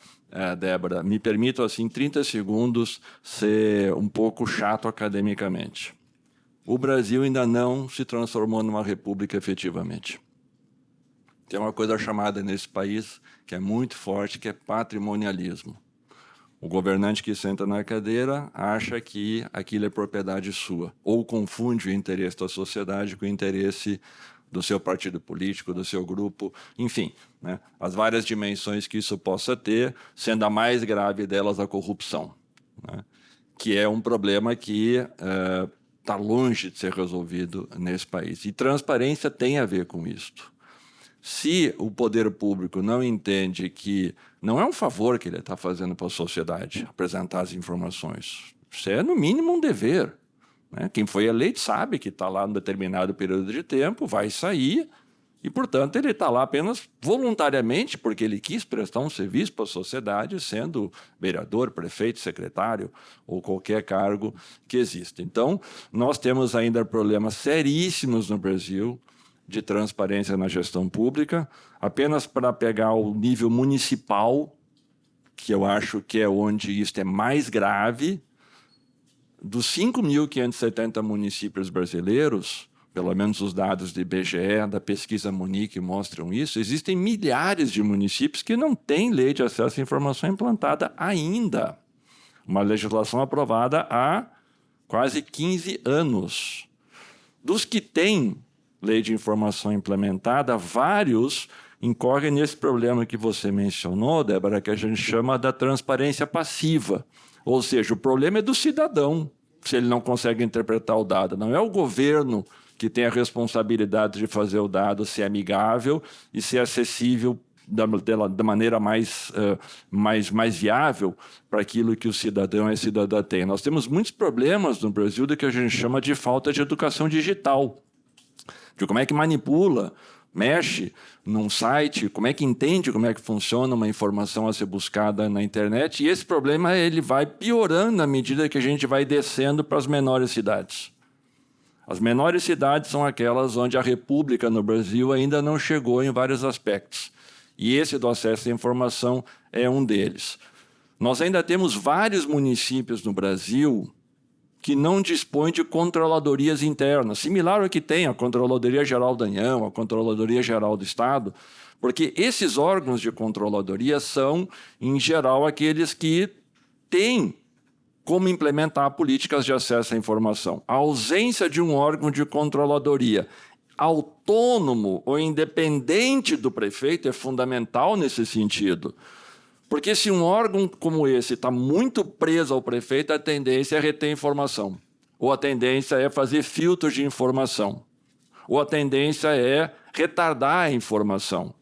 Débora, me permito, assim, 30 segundos, ser um pouco chato academicamente. O Brasil ainda não se transformou numa república efetivamente. Tem uma coisa chamada nesse país, que é muito forte, que é patrimonialismo. O governante que senta na cadeira acha que aquilo é propriedade sua, ou confunde o interesse da sociedade com o interesse do seu partido político, do seu grupo, enfim, né? As várias dimensões que isso possa ter, sendo a mais grave delas a corrupção, né? Que é um problema que está longe de ser resolvido nesse país. E transparência tem a ver com isto. Se o poder público não entende que não é um favor que ele está fazendo para a sociedade apresentar as informações, isso é, no mínimo, um dever, né? Quem foi eleito sabe que está lá num determinado período de tempo, vai sair, e, portanto, ele está lá apenas voluntariamente, porque ele quis prestar um serviço para a sociedade, sendo vereador, prefeito, secretário ou qualquer cargo que exista. Então, nós temos ainda problemas seríssimos no Brasil de transparência na gestão pública. Apenas para pegar o nível municipal, que eu acho que é onde isso é mais grave, dos 5.570 municípios brasileiros, pelo menos os dados do IBGE, da pesquisa Munique mostram isso, existem milhares de municípios que não têm lei de acesso à informação implantada ainda. Uma legislação aprovada há quase 15 anos. Dos que têm lei de informação implementada, vários incorrem nesse problema que você mencionou, Débora, que a gente chama da transparência passiva. Ou seja, o problema é do cidadão, se ele não consegue interpretar o dado. Não é o governo que tem a responsabilidade de fazer o dado ser amigável e ser acessível da maneira mais viável para aquilo que o cidadão e a cidadã tem. Nós temos muitos problemas no Brasil do que a gente chama de falta de educação digital. De como é que manipula, mexe num site, como é que entende como é que funciona uma informação a ser buscada na internet. E esse problema ele vai piorando à medida que a gente vai descendo para as menores cidades. As menores cidades são aquelas onde a república no Brasil ainda não chegou em vários aspectos. E esse do acesso à informação é um deles. Nós ainda temos vários municípios no Brasil que não dispõem de controladorias internas, similar ao que tem a Controladoria Geral da União, a Controladoria Geral do Estado, porque esses órgãos de controladoria são, em geral, aqueles que têm como implementar políticas de acesso à informação. A ausência de um órgão de controladoria autônomo ou independente do prefeito é fundamental nesse sentido. Porque se um órgão como esse está muito preso ao prefeito, a tendência é reter informação. Ou a tendência é fazer filtros de informação. Ou a tendência é retardar a informação.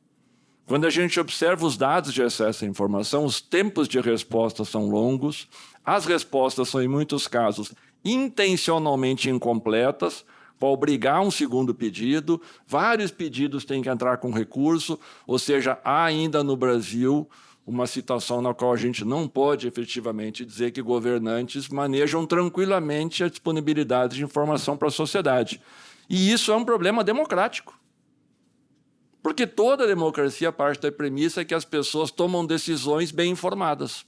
Quando a gente observa os dados de acesso à informação, os tempos de resposta são longos, as respostas são, em muitos casos, intencionalmente incompletas, para obrigar um segundo pedido, vários pedidos têm que entrar com recurso, ou seja, há ainda no Brasil uma situação na qual a gente não pode efetivamente dizer que governantes manejam tranquilamente a disponibilidade de informação para a sociedade. E isso é um problema democrático. Porque toda democracia parte da premissa que as pessoas tomam decisões bem informadas.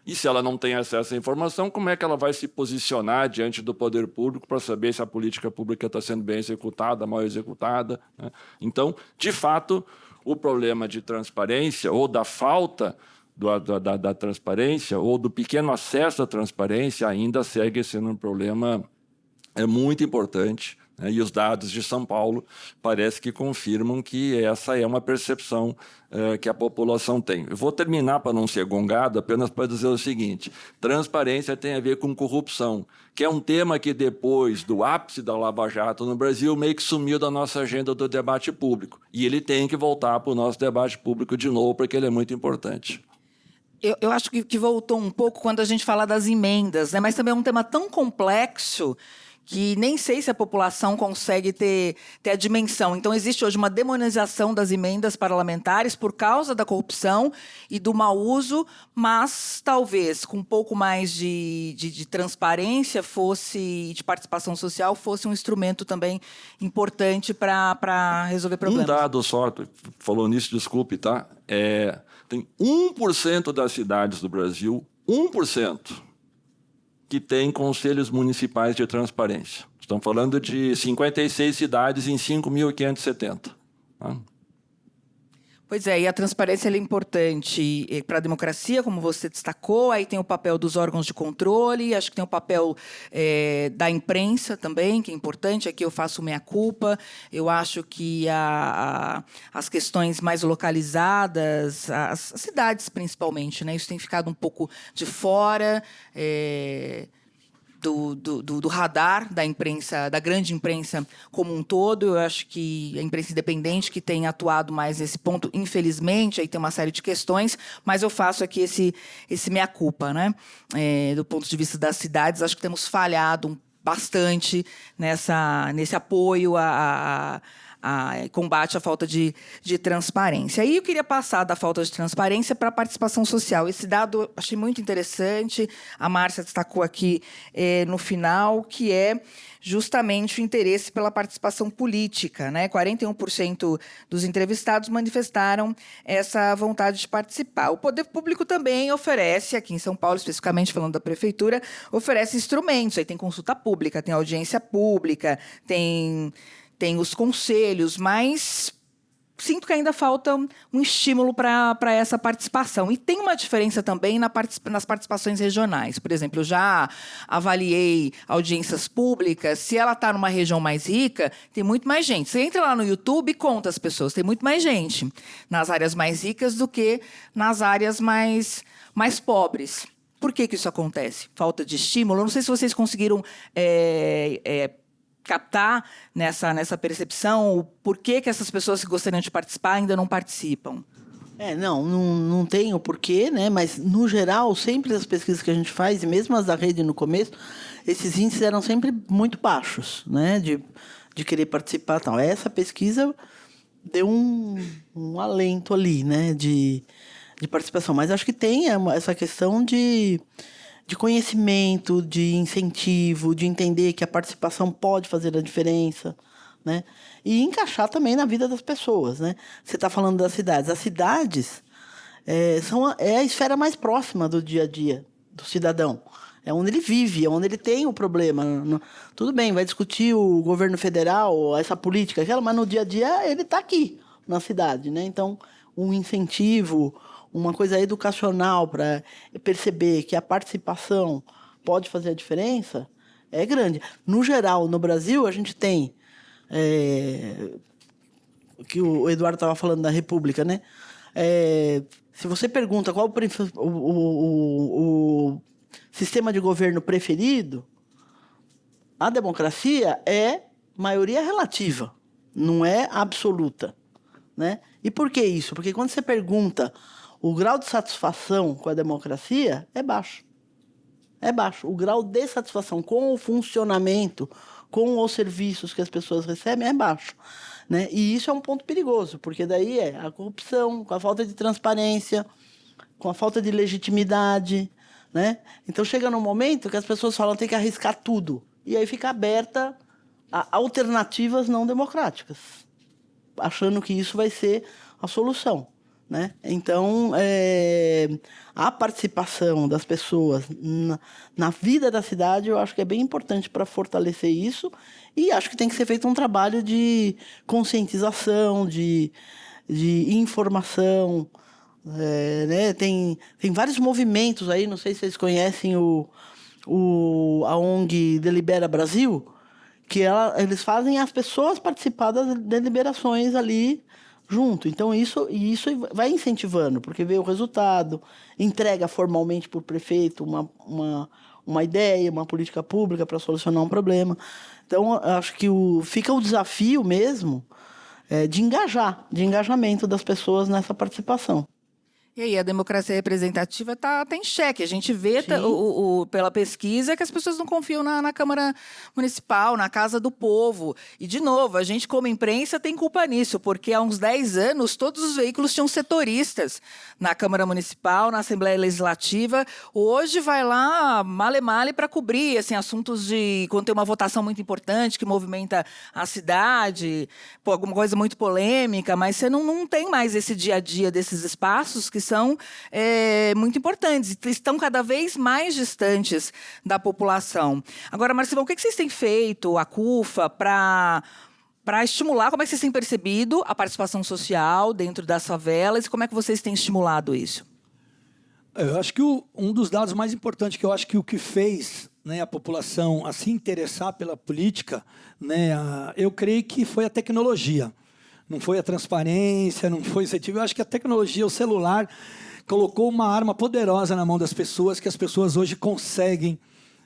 E se ela não tem acesso à informação, como é que ela vai se posicionar diante do poder público para saber se a política pública está sendo bem executada, mal executada, né? Então, de fato, o problema de transparência ou da falta da transparência ou do pequeno acesso à transparência ainda segue sendo um problema muito importante, né? E os dados de São Paulo parece que confirmam que essa é uma percepção que a população tem. Eu vou terminar, para não ser gongado, apenas para dizer o seguinte: transparência tem a ver com corrupção, que é um tema que depois do ápice da Lava Jato no Brasil meio que sumiu da nossa agenda do debate público. E ele tem que voltar para o nosso debate público de novo, porque ele é muito importante. Eu acho que voltou um pouco quando a gente fala das emendas, né? Mas também é um tema tão complexo que nem sei se a população consegue ter a dimensão. Então, existe hoje uma demonização das emendas parlamentares por causa da corrupção e do mau uso, mas talvez com um pouco mais de transparência de participação social, fosse um instrumento também importante para resolver problemas. Um dado só, falou nisso, desculpe, tá? Tem 1% das cidades do Brasil, 1%, que tem conselhos municipais de transparência. Estamos falando de 56 cidades em 5.570. Tá? Pois é, e a transparência ela é importante para a democracia, como você destacou. Aí tem o papel dos órgãos de controle, acho que tem o papel da imprensa também, que é importante. Aqui eu faço meia-culpa. Eu acho que as questões mais localizadas, as cidades principalmente, né, isso tem ficado um pouco de fora. Do radar da imprensa, da grande imprensa como um todo. Eu acho que a imprensa independente que tem atuado mais nesse ponto, infelizmente, aí tem uma série de questões, mas eu faço aqui esse meia-culpa, né? Do ponto de vista das cidades, acho que temos falhado bastante nesse apoio a combate à falta de transparência. Aí eu queria passar da falta de transparência para a participação social. Esse dado eu achei muito interessante, a Márcia destacou aqui no final, que é justamente o interesse pela participação política, né? 41% dos entrevistados manifestaram essa vontade de participar. O poder público também oferece, aqui em São Paulo, especificamente falando da prefeitura, oferece instrumentos. Aí tem consulta pública, tem audiência pública, tem os conselhos, mas sinto que ainda falta um estímulo para essa participação. E tem uma diferença também nas participações regionais. Por exemplo, eu já avaliei audiências públicas. Se ela está numa região mais rica, tem muito mais gente. Você entra lá no YouTube e conta as pessoas. Tem muito mais gente nas áreas mais ricas do que nas áreas mais pobres. Por que isso acontece? Falta de estímulo. Eu não sei se vocês conseguiram captar nessa percepção o porquê que essas pessoas que gostariam de participar ainda não participam. Não tem o porquê, né? Mas, no geral, sempre as pesquisas que a gente faz, e mesmo as da rede no começo, esses índices eram sempre muito baixos, né? De querer participar e tal. Essa pesquisa deu um alento ali, né? De participação. Mas acho que tem essa questão de conhecimento, de incentivo, de entender que a participação pode fazer a diferença, né? E encaixar também na vida das pessoas, né? Você está falando das cidades. As cidades são a esfera mais próxima do dia a dia do cidadão. É onde ele vive, é onde ele tem o problema. Tudo bem, vai discutir o governo federal, essa política, aquela, mas no dia a dia ele está aqui, na cidade, né? Então, um incentivo, uma coisa educacional para perceber que a participação pode fazer a diferença é grande. No geral, no Brasil, a gente tem que o Eduardo estava falando da República, né? Se você pergunta qual o sistema de governo preferido, a democracia é maioria relativa, não é absoluta, né? E por que isso? Porque quando você pergunta, o grau de satisfação com a democracia é baixo. É baixo. O grau de satisfação com o funcionamento, com os serviços que as pessoas recebem é baixo, né? E isso é um ponto perigoso, porque daí a corrupção, com a falta de transparência, com a falta de legitimidade, né? Então chega num momento que as pessoas falam que tem que arriscar tudo. E aí fica aberta a alternativas não democráticas, achando que isso vai ser a solução, né? Então, a participação das pessoas na vida da cidade, eu acho que é bem importante para fortalecer isso, e acho que tem que ser feito um trabalho de conscientização, de informação, né? Tem vários movimentos aí, não sei se vocês conhecem a ONG Delibera Brasil, que eles fazem as pessoas participar das deliberações ali junto. Então, isso vai incentivando, porque vê o resultado, entrega formalmente para o prefeito uma ideia, uma política pública para solucionar um problema. Então, acho que fica o desafio mesmo de engajamento das pessoas nessa participação. E aí, a democracia representativa está em xeque. A gente vê pela pesquisa que as pessoas não confiam na Câmara Municipal, na Casa do Povo. E, de novo, a gente, como imprensa, tem culpa nisso, porque há uns 10 anos todos os veículos tinham setoristas na Câmara Municipal, na Assembleia Legislativa. Hoje vai lá male-male para cobrir assim, assuntos de quando tem uma votação muito importante que movimenta a cidade, alguma coisa muito polêmica, mas você não tem mais esse dia a dia desses espaços que são muito importantes, estão cada vez mais distantes da população. Agora, Marcelo, o que vocês têm feito, a CUFA, para estimular, como é que vocês têm percebido a participação social dentro das favelas e como é que vocês têm estimulado isso? Eu acho que um dos dados mais importantes, que eu acho que o que fez, né, a população a se interessar pela política, né, eu creio que foi a tecnologia. Não foi a transparência, não foi o incentivo. Eu acho que a tecnologia, o celular, colocou uma arma poderosa na mão das pessoas, que as pessoas hoje conseguem.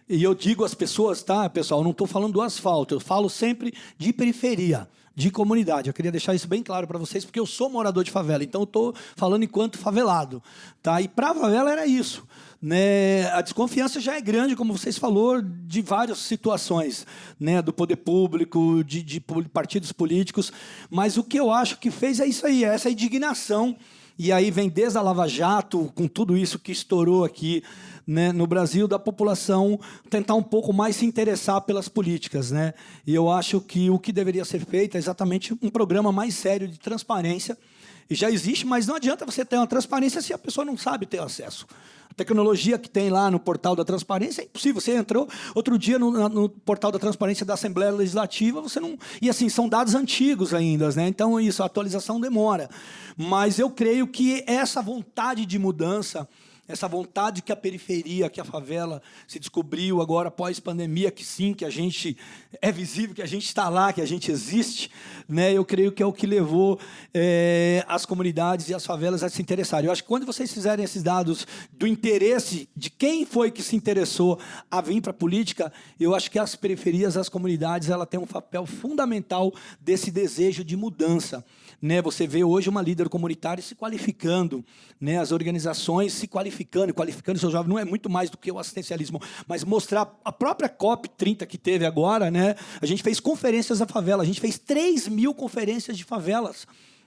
E eu digo as pessoas, tá, pessoal? Eu não estou falando do asfalto, eu falo sempre de periferia, de comunidade. Eu queria deixar isso bem claro para vocês, porque eu sou morador de favela, então eu estou falando enquanto favelado. Tá? E para a favela era isso. Né? A desconfiança já é grande, como vocês falaram, de várias situações, né? Do poder público, de partidos políticos. Mas o que eu acho que fez é isso aí, é essa indignação. E aí vem desde a Lava Jato, com tudo isso que estourou aqui, né, no Brasil, da população tentar um pouco mais se interessar pelas políticas. Né? E eu acho que o que deveria ser feito é exatamente um programa mais sério de transparência. E já existe, mas não adianta você ter uma transparência se a pessoa não sabe ter acesso. A tecnologia que tem lá no portal da transparência é impossível. Você entrou outro dia no portal da transparência da Assembleia Legislativa, você não... E assim, são dados antigos ainda, né? Então, isso, a atualização demora. Mas eu creio que essa vontade de mudança, essa vontade que a periferia, que a favela se descobriu agora pós-pandemia, que sim, que a gente é visível, que a gente está lá, que a gente existe, né? Eu creio que é o que levou as comunidades e as favelas a se interessarem. Eu acho que quando vocês fizerem esses dados do interesse de quem foi que se interessou a vir para a política, eu acho que as periferias, as comunidades, ela tem um papel fundamental desse desejo de mudança. Né, você vê hoje uma líder comunitária se qualificando, né, as organizações se qualificando o seu jovem. Não é muito mais do que o assistencialismo, mas mostrar a própria COP30 que teve agora. Né, a gente fez conferências da favela, a gente fez 3.000 conferências de favelas,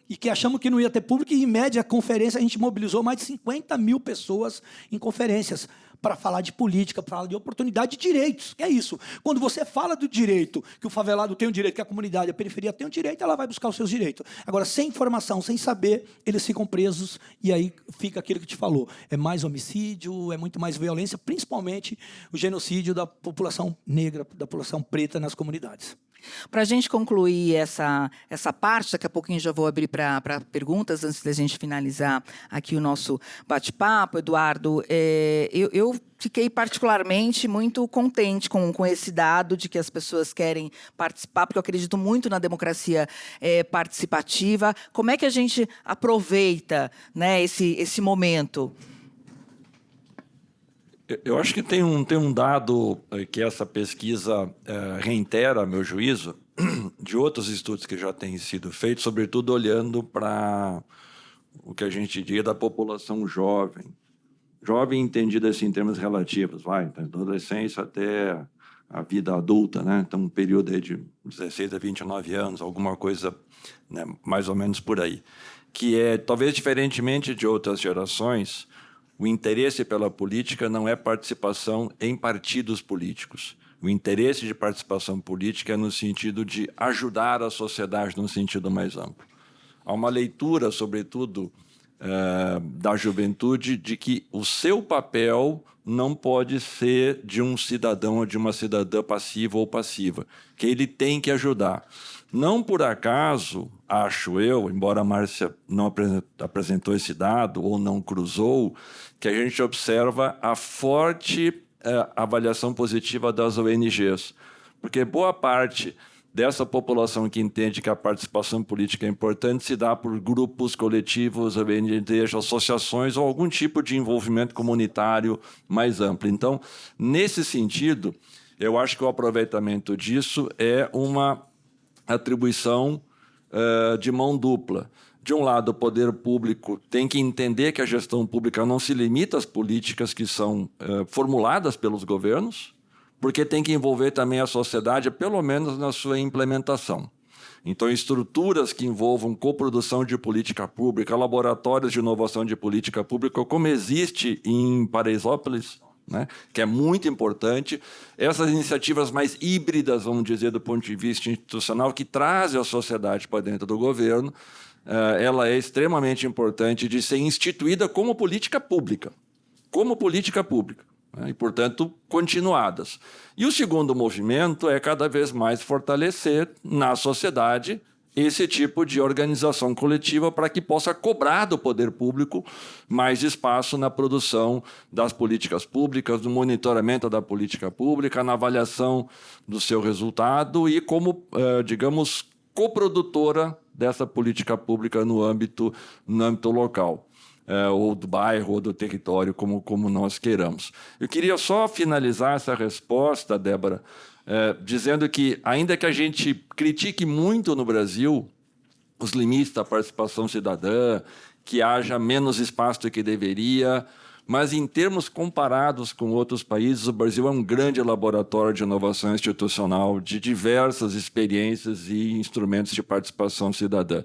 e que achamos que não ia ter público, e em média a conferência a gente mobilizou mais de 50.000 pessoas em conferências, para falar de política, para falar de oportunidade de direitos. É isso. Quando você fala do direito, que o favelado tem um direito, que a comunidade, a periferia tem um direito, ela vai buscar os seus direitos. Agora, sem informação, sem saber, eles ficam presos, e aí fica aquilo que te falou. É mais homicídio, é muito mais violência, principalmente o genocídio da população negra, da população preta nas comunidades. Para a gente concluir essa parte, daqui a pouquinho já vou abrir para perguntas, antes da gente finalizar aqui o nosso bate-papo, Eduardo. Eu fiquei particularmente muito contente com esse dado de que as pessoas querem participar, porque eu acredito muito na democracia participativa. Como é que a gente aproveita, né, esse momento? Eu acho que tem um dado que essa pesquisa reitera, a meu juízo, de outros estudos que já têm sido feitos, sobretudo olhando para o que a gente diria da população jovem. Jovem entendido assim em termos relativos, da adolescência até a vida adulta, né? Então, um período aí de 16 a 29 anos, alguma coisa, né, mais ou menos por aí. Que é, talvez diferentemente de outras gerações, o interesse pela política não é participação em partidos políticos. O interesse de participação política é no sentido de ajudar a sociedade num sentido mais amplo. Há uma leitura, sobretudo, da juventude, de que o seu papel não pode ser de um cidadão ou de uma cidadã passiva ou passiva, que ele tem que ajudar. Não por acaso, acho eu, embora a Márcia não apresentou esse dado ou não cruzou, que a gente observa a forte avaliação positiva das ONGs. Porque boa parte dessa população que entende que a participação política é importante se dá por grupos, coletivos, ONGs, associações ou algum tipo de envolvimento comunitário mais amplo. Então, nesse sentido, eu acho que o aproveitamento disso é uma atribuição de mão dupla. de um lado, o poder público tem que entender que a gestão pública não se limita às políticas que são formuladas pelos governos, porque tem que envolver também a sociedade, pelo menos na sua implementação. Então, estruturas que envolvam coprodução de política pública, laboratórios de inovação de política pública, como existe em Paraisópolis, né, que é muito importante. Essas iniciativas mais híbridas, vamos dizer, do ponto de vista institucional, que trazem a sociedade para dentro do governo, ela é extremamente importante de ser instituída como política pública. Como política pública. E, portanto, continuadas. E o segundo movimento é cada vez mais fortalecer na sociedade esse tipo de organização coletiva para que possa cobrar do poder público mais espaço na produção das políticas públicas, no monitoramento da política pública, na avaliação do seu resultado e como, digamos, coprodutora dessa política pública no âmbito local. Ou do bairro, ou do território, como nós queiramos. Eu queria só finalizar essa resposta, Débora, dizendo que, ainda que a gente critique muito no Brasil os limites da participação cidadã, que haja menos espaço do que deveria, mas, em termos comparados com outros países, o Brasil é um grande laboratório de inovação institucional, de diversas experiências e instrumentos de participação cidadã.